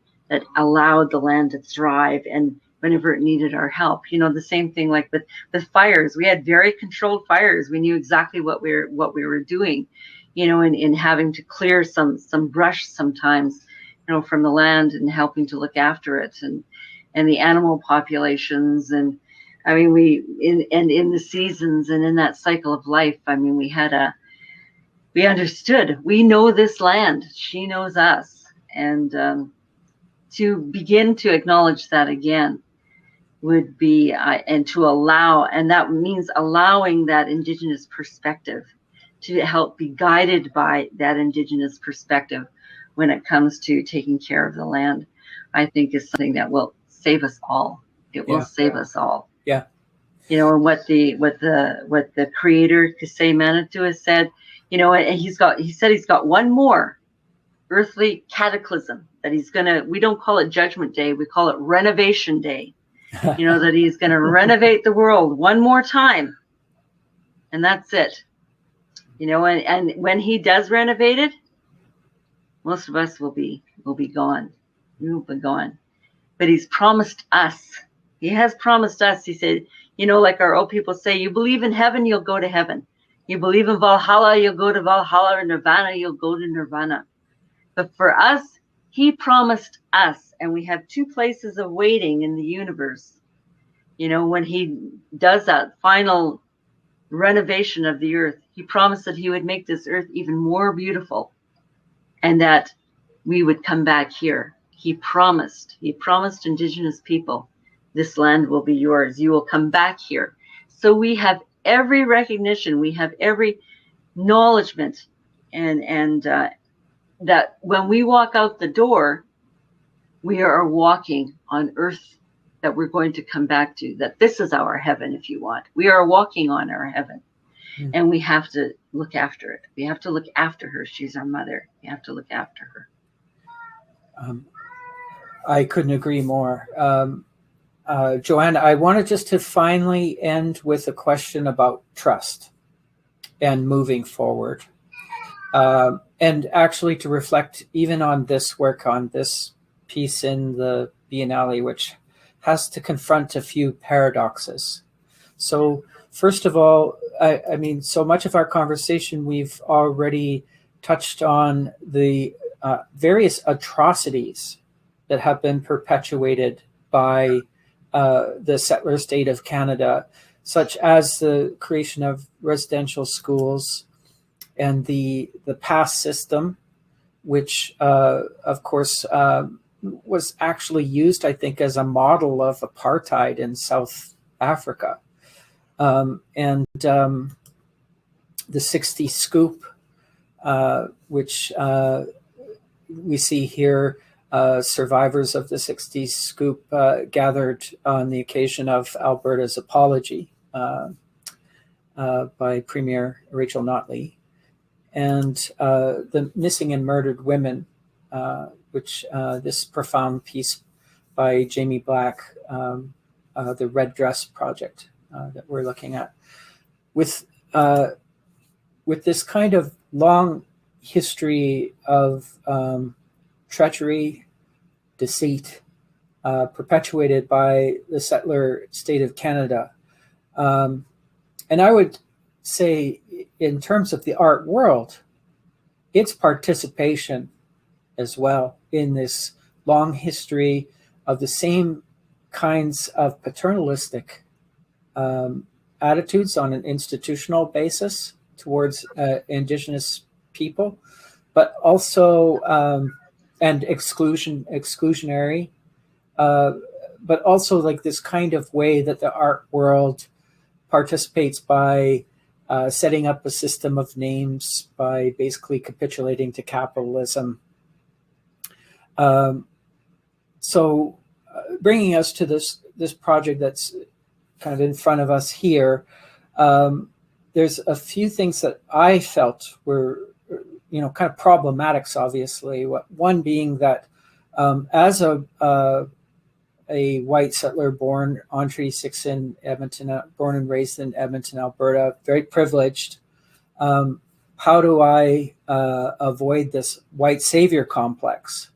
allowed the land to thrive, and whenever it needed our help. You know, the same thing like with fires. We had very controlled fires. We knew exactly what we were doing, you know, in having to clear some brush sometimes, you know, from the land, and helping to look after it, and the animal populations. And I mean, in the seasons and in that cycle of life, I mean, we understood, we know this land, she knows us. And to begin to acknowledge that again would be, and to allow, and that means allowing that Indigenous perspective to help be guided by that Indigenous perspective when it comes to taking care of the land, I think is something that will save us all. It will save us all. Yeah. You know, and what the creator Kisei Manitou has said, you know, and he said he's got one more earthly cataclysm that he's gonna, we don't call it Judgment Day, we call it Renovation Day. You know, that he's gonna renovate the world one more time, and that's it. You know, and when he does renovate it, most of us will be gone. We will be gone. But he's promised us. He has promised us. He said, you know, like our old people say, you believe in heaven, you'll go to heaven. You believe in Valhalla, you'll go to Valhalla, or Nirvana, you'll go to Nirvana. But for us, he promised us, and we have two places of waiting in the universe. You know, when he does that final renovation of the earth, he promised that he would make this earth even more beautiful, and that we would come back here. He promised Indigenous people, this land will be yours. You will come back here. So we have every recognition, we have every acknowledgement, and that when we walk out the door, we are walking on earth that we're going to come back to, that this is our heaven, if you want. We are walking on our heaven. and we have to look after it. We have to look after her. She's our mother. We have to look after her. I couldn't agree more. Jo-Ann, I wanted just to finally end with a question about trust and moving forward. And actually to reflect even on this work, on this piece in the Biennale, which has to confront a few paradoxes. So first of all, I mean, so much of our conversation, we've already touched on the various atrocities that have been perpetuated by the settler state of Canada, such as the creation of residential schools and the pass system, which of course was actually used, I think, as a model of apartheid in South Africa. And the 60 Scoop, which we see here, survivors of the 60 Scoop gathered on the occasion of Alberta's apology by Premier Rachel Notley, and the Missing and Murdered Women, which this profound piece by Jamie Black, the Red Dress Project that we're looking at. With this kind of long history of treachery, deceit, perpetuated by the settler state of Canada. And I would say, in terms of the art world, its participation as well in this long history of the same kinds of paternalistic attitudes on an institutional basis towards Indigenous people, but also and exclusionary, but also like this kind of way that the art world participates by setting up a system of names, by basically capitulating to capitalism. So bringing us to this project that's kind of in front of us here, there's a few things that I felt were, kind of problematics, obviously. One being that as a white settler born on Treaty 6 in Edmonton, born and raised in Edmonton, Alberta, very privileged, how do I avoid this white savior complex?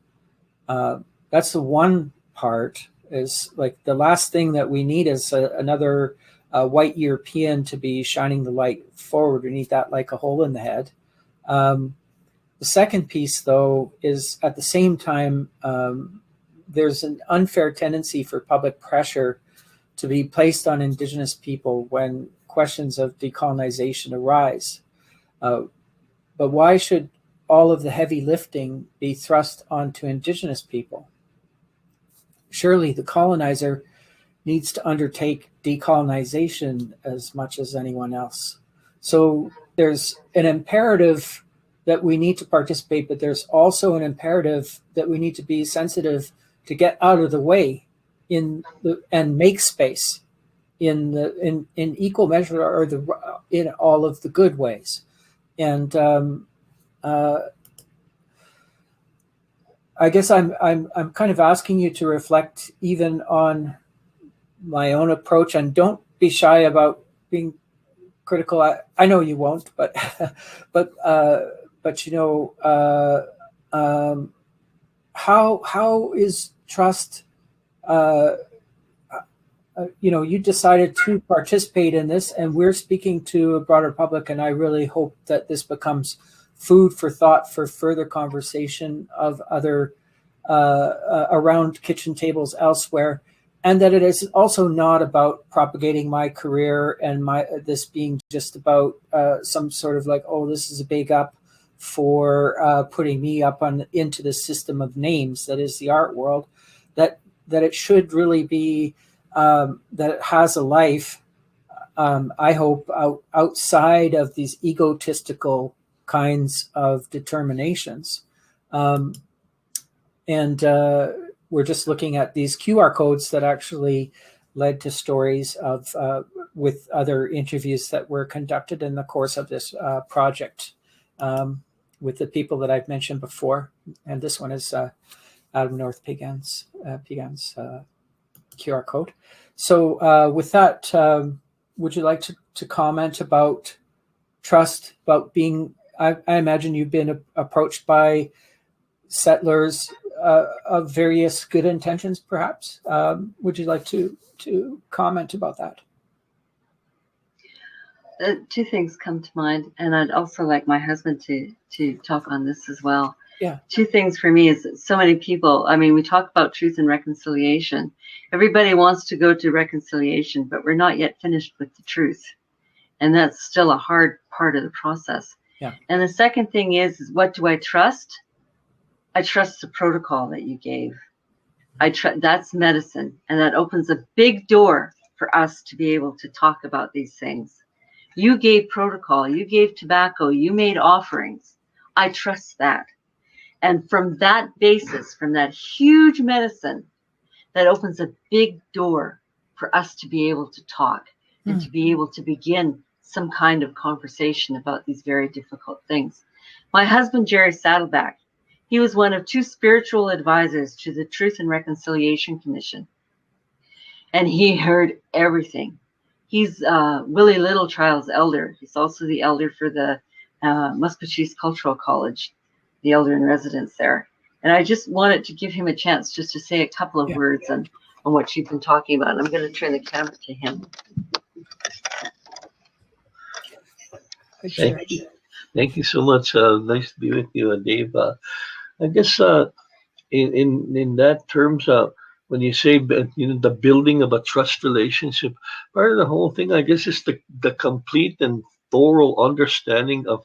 That's the one part. Is like the last thing that we need is another white European to be shining the light forward. We need that like a hole in the head. The second piece, though, is at the same time, there's an unfair tendency for public pressure to be placed on Indigenous people when questions of decolonization arise. But why should all of the heavy lifting be thrust onto Indigenous people? Surely the colonizer needs to undertake decolonization as much as anyone else. So there's an imperative that we need to participate, but there's also an imperative that we need to be sensitive to get out of the way and make space in equal measure, or in all of the good ways. And I guess I'm kind of asking you to reflect even on my own approach, and don't be shy about being critical. I know you won't, but how is trust? You decided to participate in this, and we're speaking to a broader public, and I really hope that this becomes food for thought for further conversation of other around kitchen tables elsewhere, and that it is also not about propagating my career and this being just about some sort of like, oh, this is a big up for putting me up into the system of names that is the art world. That it should really be that it has a life. I hope outside of these egotistical kinds of determinations. And we're just looking at these QR codes that actually led to stories of with other interviews that were conducted in the course of this project with the people that I've mentioned before. And this one is out of North Piegan's QR code. So with that, would you like to comment about trust, about being, I imagine you've been approached by settlers of various good intentions, perhaps. Would you like to comment about that? Two things come to mind, and I'd also like my husband to talk on this as well. Yeah. Two things for me is that so many people, I mean, we talk about truth and reconciliation. Everybody wants to go to reconciliation, but we're not yet finished with the truth. And that's still a hard part of the process. Yeah. And the second thing is what do I trust? I trust the protocol that you gave. That's medicine, and that opens a big door for us to be able to talk about these things. You gave protocol, you gave tobacco, you made offerings. I trust that. And from that basis, from that huge medicine, that opens a big door for us to be able to talk and to be able to begin some kind of conversation about these very difficult things. My husband, Jerry Saddleback, he was one of 2 spiritual advisors to the Truth and Reconciliation Commission. And he heard everything. He's Willie Littlechild's elder. He's also the elder for the Musqueam Cultural College, the elder in residence there. And I just wanted to give him a chance just to say a couple of words on what you've been talking about. I'm going to turn the camera to him. Thank you so much. Nice to be with you, Dave. I guess in that terms, when you say the building of a trust relationship, part of the whole thing, I guess, is the complete and thorough understanding of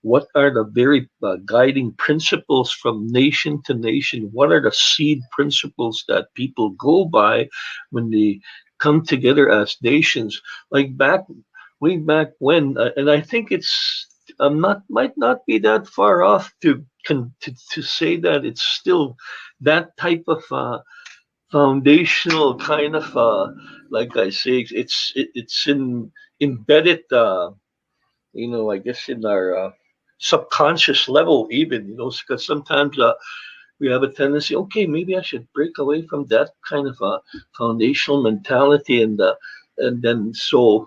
what are the very guiding principles from nation to nation. What are the seed principles that people go by when they come together as nations? Like way back when, and I think it's might not be that far off to say that it's still that type of foundational kind of like I say, it's embedded, I guess in our subconscious level, even, because sometimes we have a tendency, okay, maybe I should break away from that kind of foundational mentality, and then so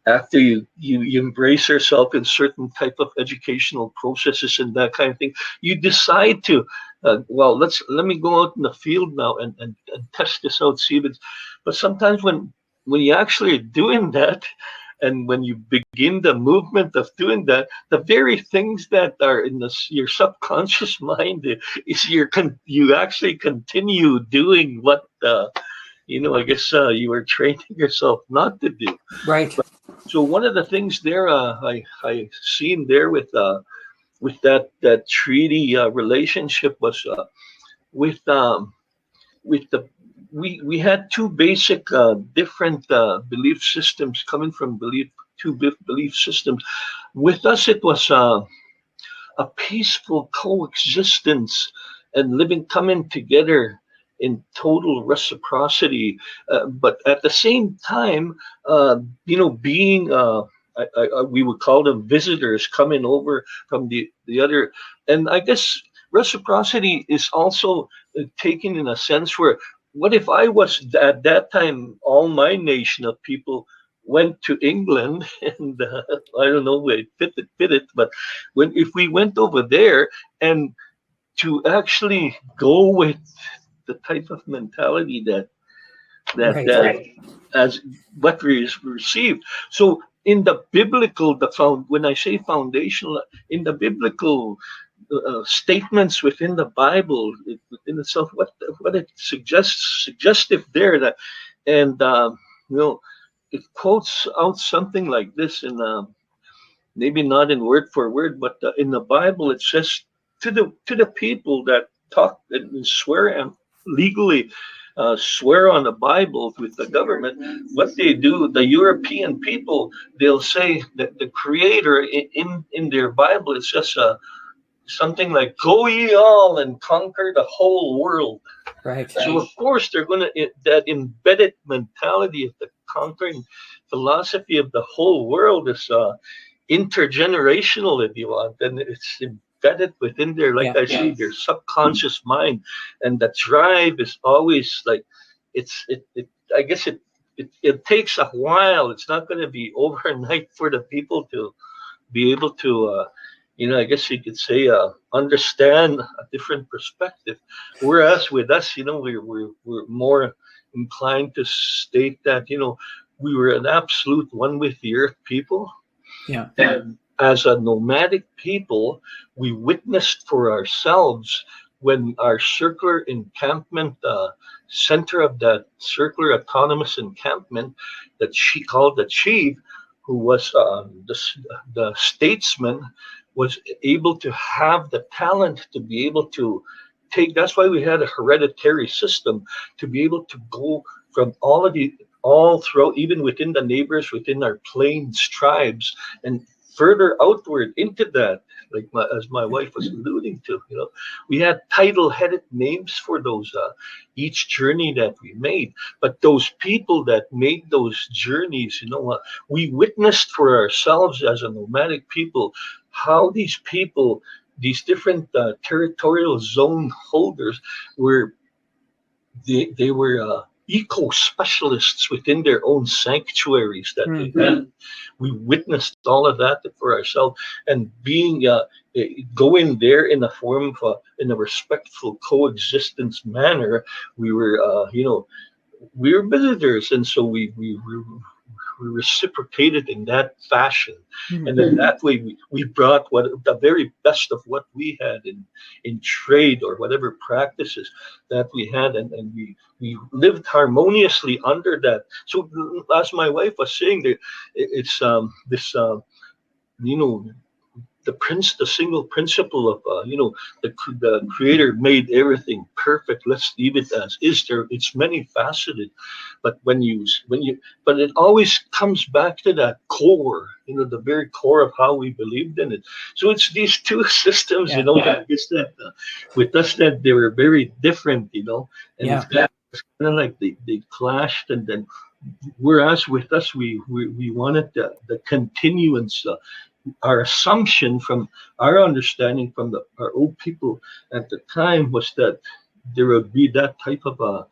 after you embrace yourself in certain type of educational processes and that kind of thing, you decide to let me go out in the field now and test this out, see if it's. But sometimes when you actually are doing that, and when you begin the movement of doing that, the very things that are in your subconscious mind is you actually continue doing what I guess you were training yourself not to do. Right. So one of the things there I seen there with that treaty relationship was we had 2 basic different belief systems coming from two belief systems. With us, it was a peaceful coexistence and coming together in total reciprocity, but at the same time, being we would call them visitors coming over from the other. And I guess reciprocity is also taken in a sense where, what if I was at that time, all my nation of people went to England, and I don't know where it fit it, but if we went over there, and to actually go with the type of mentality that as what we received. So in the biblical, when I say foundational, in the biblical statements within the Bible, in itself, what it suggestive there, that, and it quotes out something like this in maybe not in word for word, but in the Bible it says to the people that talk and swear and legally swear on the Bible with the government, what they do, the European people, they'll say that the Creator in their Bible, it's just something like, go ye all and conquer the whole world. Right. So of course they're going to, that embedded mentality of the conquering philosophy of the whole world is intergenerational, if you want, and it's embedded within their, like I say, their subconscious mind, and the drive is always like it I guess it takes a while. It's not going to be overnight for the people to be able to I guess you could say understand a different perspective, whereas with us, we're more inclined to state that we were an absolute one with the earth people. Yeah. And as a nomadic people, we witnessed for ourselves when our circular encampment, center of that circular autonomous encampment that she called the chief, who was the statesman, was able to have the talent to be able to take. That's why we had a hereditary system, to be able to go from all throughout, even within the neighbors, within our plains tribes, and further outward into that, like as my wife was alluding to, we had title-headed names for those each journey that we made. But those people that made those journeys, we witnessed for ourselves as a nomadic people how these people, these different territorial zone holders, were they were eco specialists within their own sanctuaries that they had. We witnessed all of that for ourselves, and being going there in a form of in a respectful coexistence manner. We were we were visitors, and so we reciprocated in that fashion. And then that way we brought the very best of what we had in trade or whatever practices that we had, and we lived harmoniously under that. So as my wife was saying, it's this the single principle of the creator made everything perfect. Let's leave it as is. It's many faceted, but but it always comes back to that core, the very core of how we believed in it. So it's these two systems, that is that with us that they were very different, and it's kind of like they clashed, and then whereas with us we wanted the continuance. Our assumption from our understanding from our old people at the time was that there would be that type of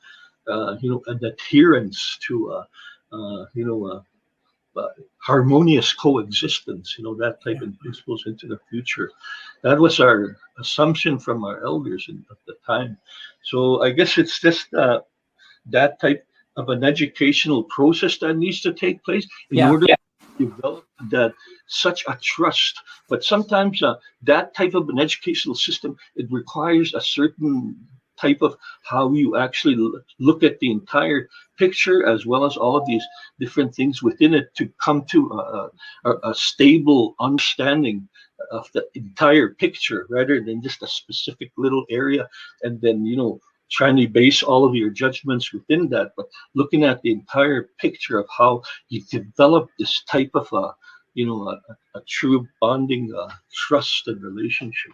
an adherence to harmonious coexistence, that type of principles into the future. That was our assumption from our elders at the time. So I guess it's just that type of an educational process that needs to take place in order to develop that such a trust. But sometimes that type of an educational system, it requires a certain type of how you actually look at the entire picture, as well as all of these different things within it, to come to a stable understanding of the entire picture rather than just a specific little area, and then trying to base all of your judgments within that, but looking at the entire picture of how you develop this type of a true bonding trust and relationship.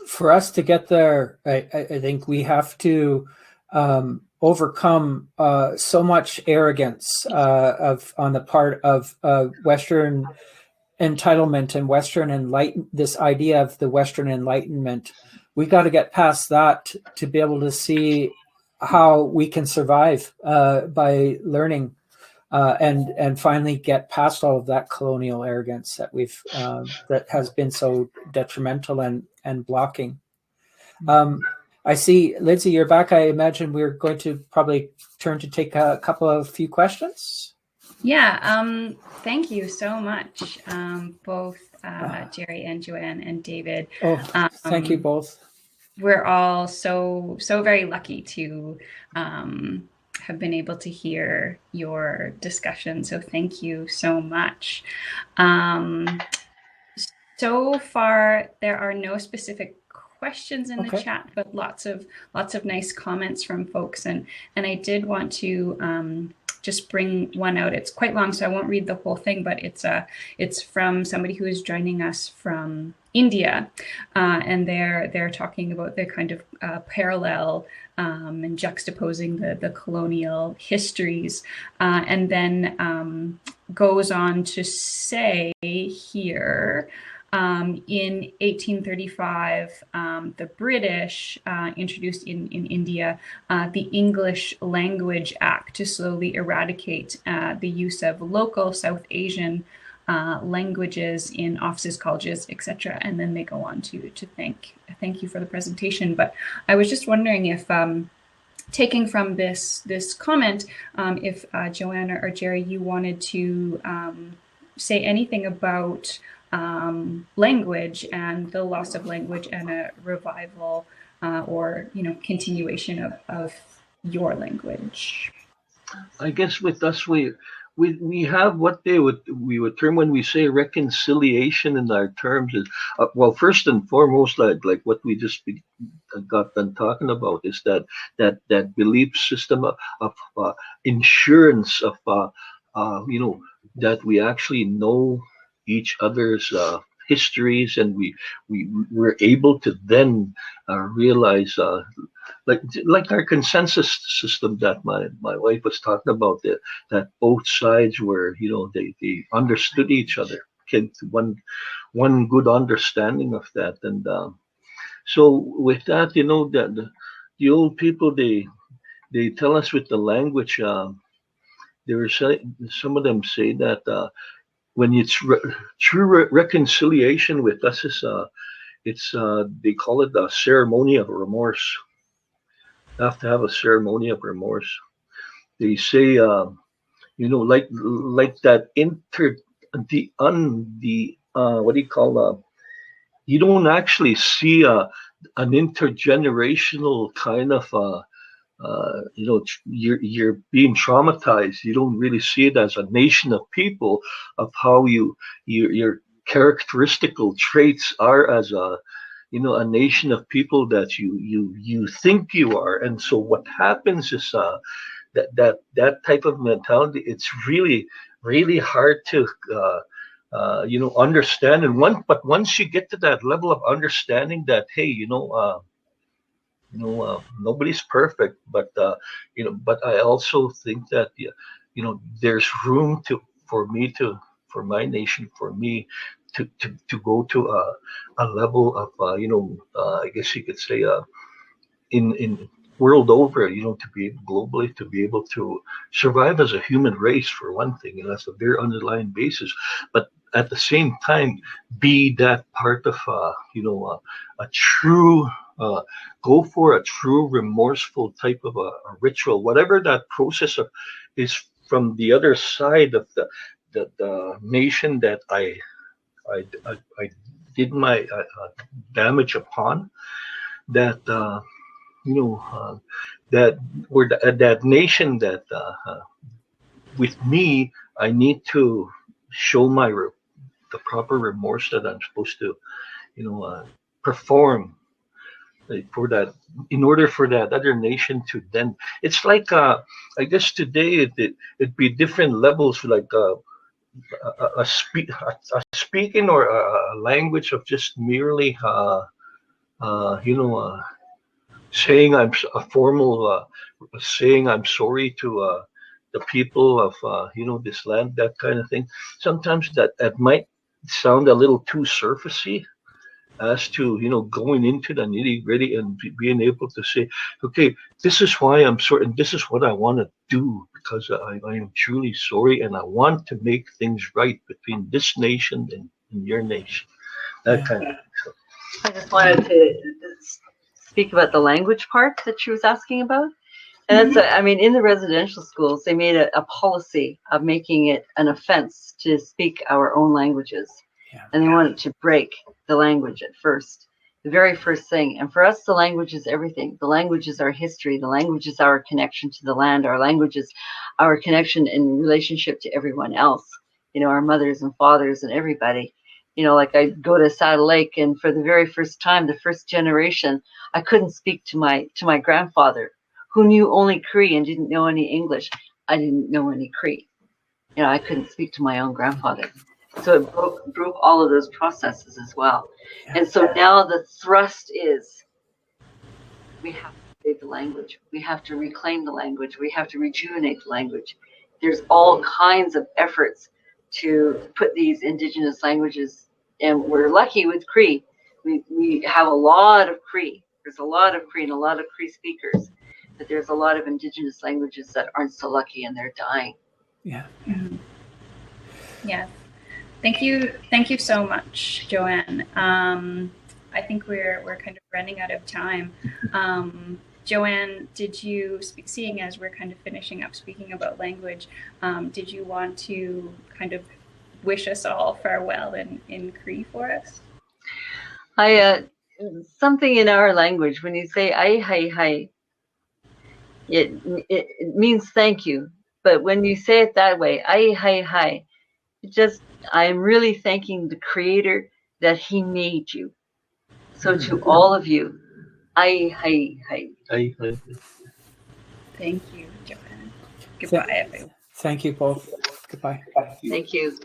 For us to get there, I think we have to overcome so much arrogance on the part of Western entitlement and Western this idea of the Western Enlightenment. We got to get past that to be able to see how we can survive by learning and finally get past all of that colonial arrogance that that has been so detrimental and blocking. I see, Lindsay, you're back. I imagine we're going to probably turn to take a few questions. Yeah, thank you so much, both Jerry and Jo-Ann and David. Thank you both. We're all so very lucky to have been able to hear your discussion. So thank you so much. So far, there are no specific questions in the chat, but lots of nice comments from folks. And I did want to just bring one out. It's quite long, so I won't read the whole thing, but it's from somebody who is joining us from India, and they're talking about the kind of parallel and juxtaposing the colonial histories, and then goes on to say here, in 1835, the British introduced in India the English Language Act to slowly eradicate the use of local South Asian languages in offices, colleges, etc. And then they go on to thank you for the presentation. But I was just wondering if, taking from this comment, if Jo-Ann or Jerry, you wanted to say anything about language and the loss of language and a revival or continuation of your language. I guess with us, we have what we would term, when we say reconciliation in our terms, is well, first and foremost, like what we just got done talking about, is that belief system of insurance of that we actually know each other's histories, and we're able to then realize, like our consensus system that my wife was talking about, that both sides were, they understood each other, one good understanding of that. And so with that, that the old people, they tell us with the language, they were saying, some of them say that when it's true reconciliation with us is it's they call it a ceremony of remorse. You have to have a ceremony of remorse. They say, like that what do you call, you don't actually see an intergenerational kind of you're being traumatized. You don't really see it as a nation of people, of how your characteristical traits are as a nation of people that you think you are. And so what happens is that type of mentality, it's really, really hard to understand. And but once you get to that level of understanding that, hey, nobody's perfect, but but I also think that there's room for my nation, for me to go to a level of I guess you could say in world over, to be globally, to be able to survive as a human race, for one thing, and that's a very underlying basis. But at the same time, be that part of a true go for a true remorseful type of a ritual, whatever that process is, from the other side of the nation that I did my damage upon, that that or that nation that with me, I need to show the proper remorse that I'm supposed to perform for that, in order for that other nation to then, it's like I guess today it'd be different levels, like a speaking or a language of just merely saying a formal saying I'm sorry to the people of this land, that kind of thing. Sometimes that might sound a little too surfacey, as to going into the nitty gritty and being able to say, okay, this is why I'm sorry, and this is what I want to do, because I am truly sorry, and I want to make things right between this nation and your nation, that kind of thing. So, I just wanted to speak about the language part that she was asking about. And that's, in the residential schools, they made a policy of making it an offense to speak our own languages. Yeah. And they wanted to break the language at first, the very first thing. And for us, the language is everything. The language is our history. The language is our connection to the land. Our language is our connection in relationship to everyone else, our mothers and fathers and everybody. Like I go to Saddle Lake, and for the very first time, the first generation, I couldn't speak to my grandfather, who knew only Cree and didn't know any English. I didn't know any Cree. You know, I couldn't speak to my own grandfather. So it broke all of those processes as well. And so now the thrust is we have to save the language. We have to reclaim the language. We have to rejuvenate the language. There's all kinds of efforts to put these indigenous languages, and we're lucky with Cree. We have a lot of Cree. There's a lot of Cree and a lot of Cree speakers, but there's a lot of indigenous languages that aren't so lucky and they're dying. Yeah. Mm-hmm. Yeah. Thank you so much, Jo-Ann. I think we're kind of running out of time. Jo-Ann, did you, seeing as we're kind of finishing up speaking about language, did you want to kind of wish us all farewell in Cree for us? Something in our language, when you say ai hai hai, it means thank you. But when you say it that way, ai hai hai, I'm really thanking the Creator that He made you. So to all of you, ai hai hai. Ai, ai. Thank you, Jo-Ann. Goodbye, everyone. Thank you both. Goodbye. Thank you.